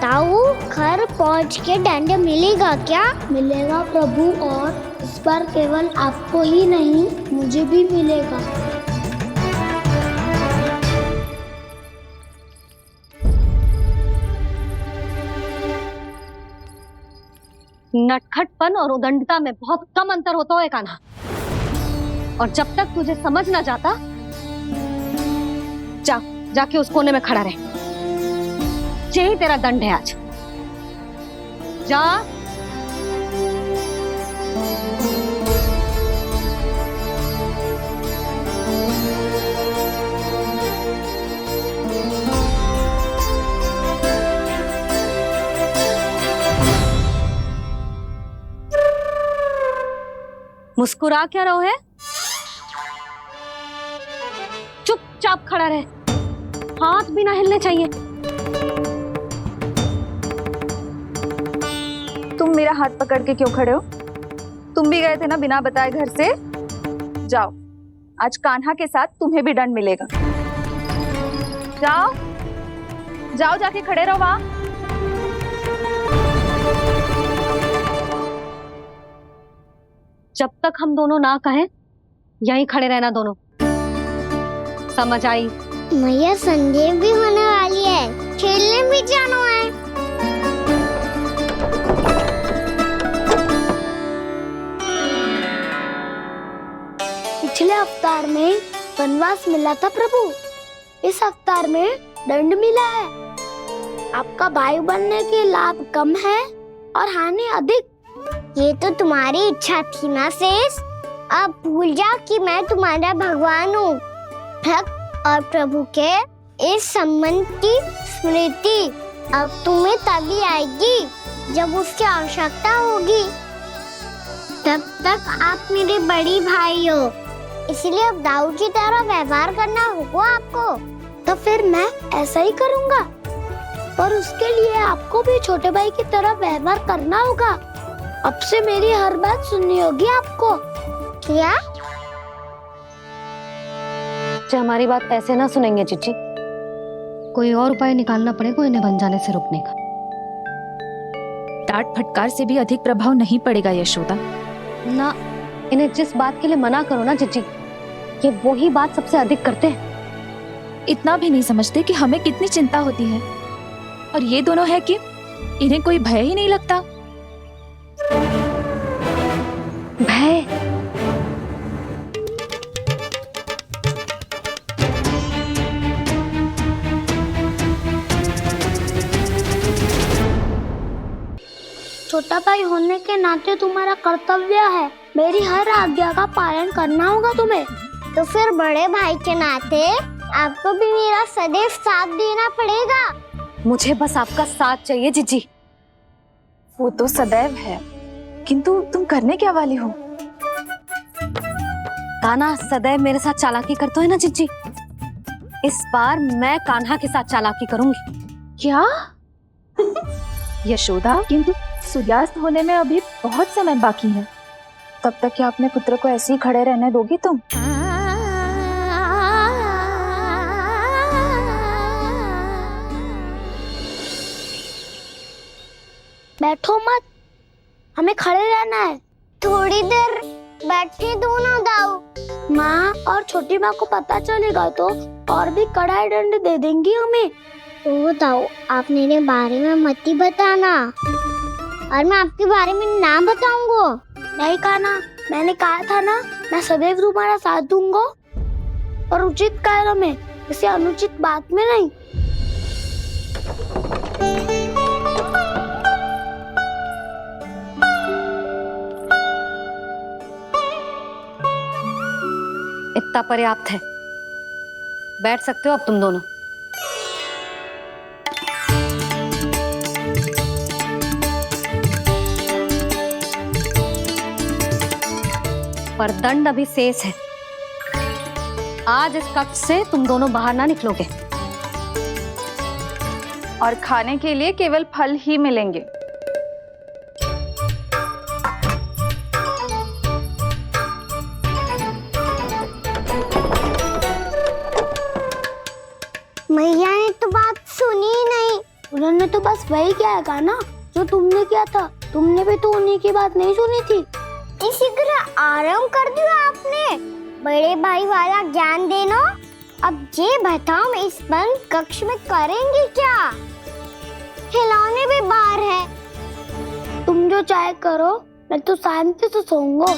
ताऊ, घर पहुंच के दंड मिलेगा क्या? मिलेगा प्रभु, और इस बार केवल आपको ही नहीं, मुझे भी मिलेगा। नटखटपन और उदंडता में बहुत कम अंतर होता है कान्हा, और जब तक तुझे समझ ना जाता, जाके उस कोने में खड़ा रहे। यही तेरा दंड है आज। जा। मुस्कुरा क्या रहो है? चुपचाप खड़ा रहे, हाथ भी ना हिलने चाहिए। तुम मेरा हाथ पकड़ के क्यों खड़े हो? तुम भी गए थे ना बिना बताए घर से। जाओ, आज कान्हा के साथ तुम्हें भी दंड मिलेगा। जाओ जाओ, जाके खड़े रहो वहां। जब तक हम दोनों ना कहें, यहीं खड़े रहना दोनों। समझ आई? मैया, संध्या भी होने वाली है, खेलने भी जाना है। पिछले अवतार में वनवास मिला था प्रभु, इस अवतार में दंड मिला है। आपका भाई बनने के लाभ कम है और हानि अधिक। ये तो तुम्हारी इच्छा थी ना शेष। अब भूल जाओ कि मैं तुम्हारा भगवान हूँ। भक्त और प्रभु के इस संबंध की स्मृति अब तुम्हें तभी आएगी जब उसकी आवश्यकता होगी। तब तक आप मेरे बड़ी भाई हो, इसलिए अब दाऊ की तरह व्यवहार करना होगा आपको। तो फिर मैं ऐसा ही करूँगा, पर उसके लिए आपको भी छोटे भाई की तरह व्यवहार करना होगा। अब से मेरी हर बात सुननी होगी आपको। क्या? हमारी बात ऐसे ना सुनेंगे चिच्ची, कोई और उपाय निकालना पड़ेगा इन्हें बन जाने से रोकने का। डांट फटकार से भी अधिक प्रभाव नहीं पड़ेगा यशोदा। ना, इन्हें जिस बात के लिए मना करो ना चिच्ची, ये वही बात सबसे अधिक करते हैं। इतना भी नहीं समझते कि हमें कितनी चिंता होती है, और ये दोनों है कि इन्हें कोई भय ही नहीं लगता। भय? छोटा भाई होने के नाते तुम्हारा कर्तव्य है, मेरी हर आज्ञा का पालन करना होगा तुम्हें। तो फिर बड़े भाई के नाते आपको भी मेरा सदैव साथ देना पड़ेगा। मुझे बस आपका साथ चाहिए जिज्जी। वो तो सदैव है, किंतु तुम करने क्या वाली हो? कान्हा सदैव मेरे साथ चालाकी करते है ना जिज्जी, इस बार मैं कान्हा के साथ चालाकी करूंगी। क्या? यशोदा, किंतु सूर्यास्त होने में अभी बहुत समय बाकी है, तब तक क्या अपने पुत्र को ऐसे ही खड़े रहने दोगी तुम? बैठो मत, हमें खड़े रहना है। थोड़ी देर बैठे दो ना दाऊ। माँ और छोटी माँ को पता चलेगा तो और भी कड़ा दंड दे देंगी हमें। ओ दाऊ, आप मेरे बारे में मत ही बताना, और मैं आपके बारे में ना बताऊंगा। नहीं कहा ना, मैंने कहा था ना, मैं सदैव तुम्हारा साथ दूंगा और उचित कार्य में, किसी अनुचित बात में नहीं। इतना पर्याप्त है, बैठ सकते हो अब तुम दोनों। पर दंड अभी शेष है। आज इस कक्ष से तुम दोनों बाहर ना निकलोगे। और खाने के लिए केवल फल ही मिलेंगे। मैया ने तो बात सुनी ही नहीं। उन्होंने तो बस वही कहा ना जो तुमने किया था। तुमने भी तो उन्हीं की बात नहीं सुनी थी। इसी तरह आराम कर दिया आपने। बड़े भाई वाला ज्ञान देना। अब ये बताओ, इस बंद कक्ष में करेंगे क्या? खिलौने भी बाहर है। तुम जो चाहे करो, मैं तो शांति से सोऊंगा।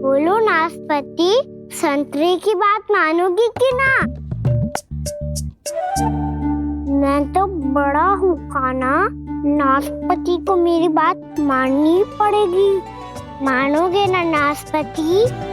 बोलो नाशपाती, संतरे की बात मानोगी कि ना? मैं तो बड़ा हूँ काना, नाशपाती को मेरी बात माननी पड़ेगी। मानोगे ना नाशपाती?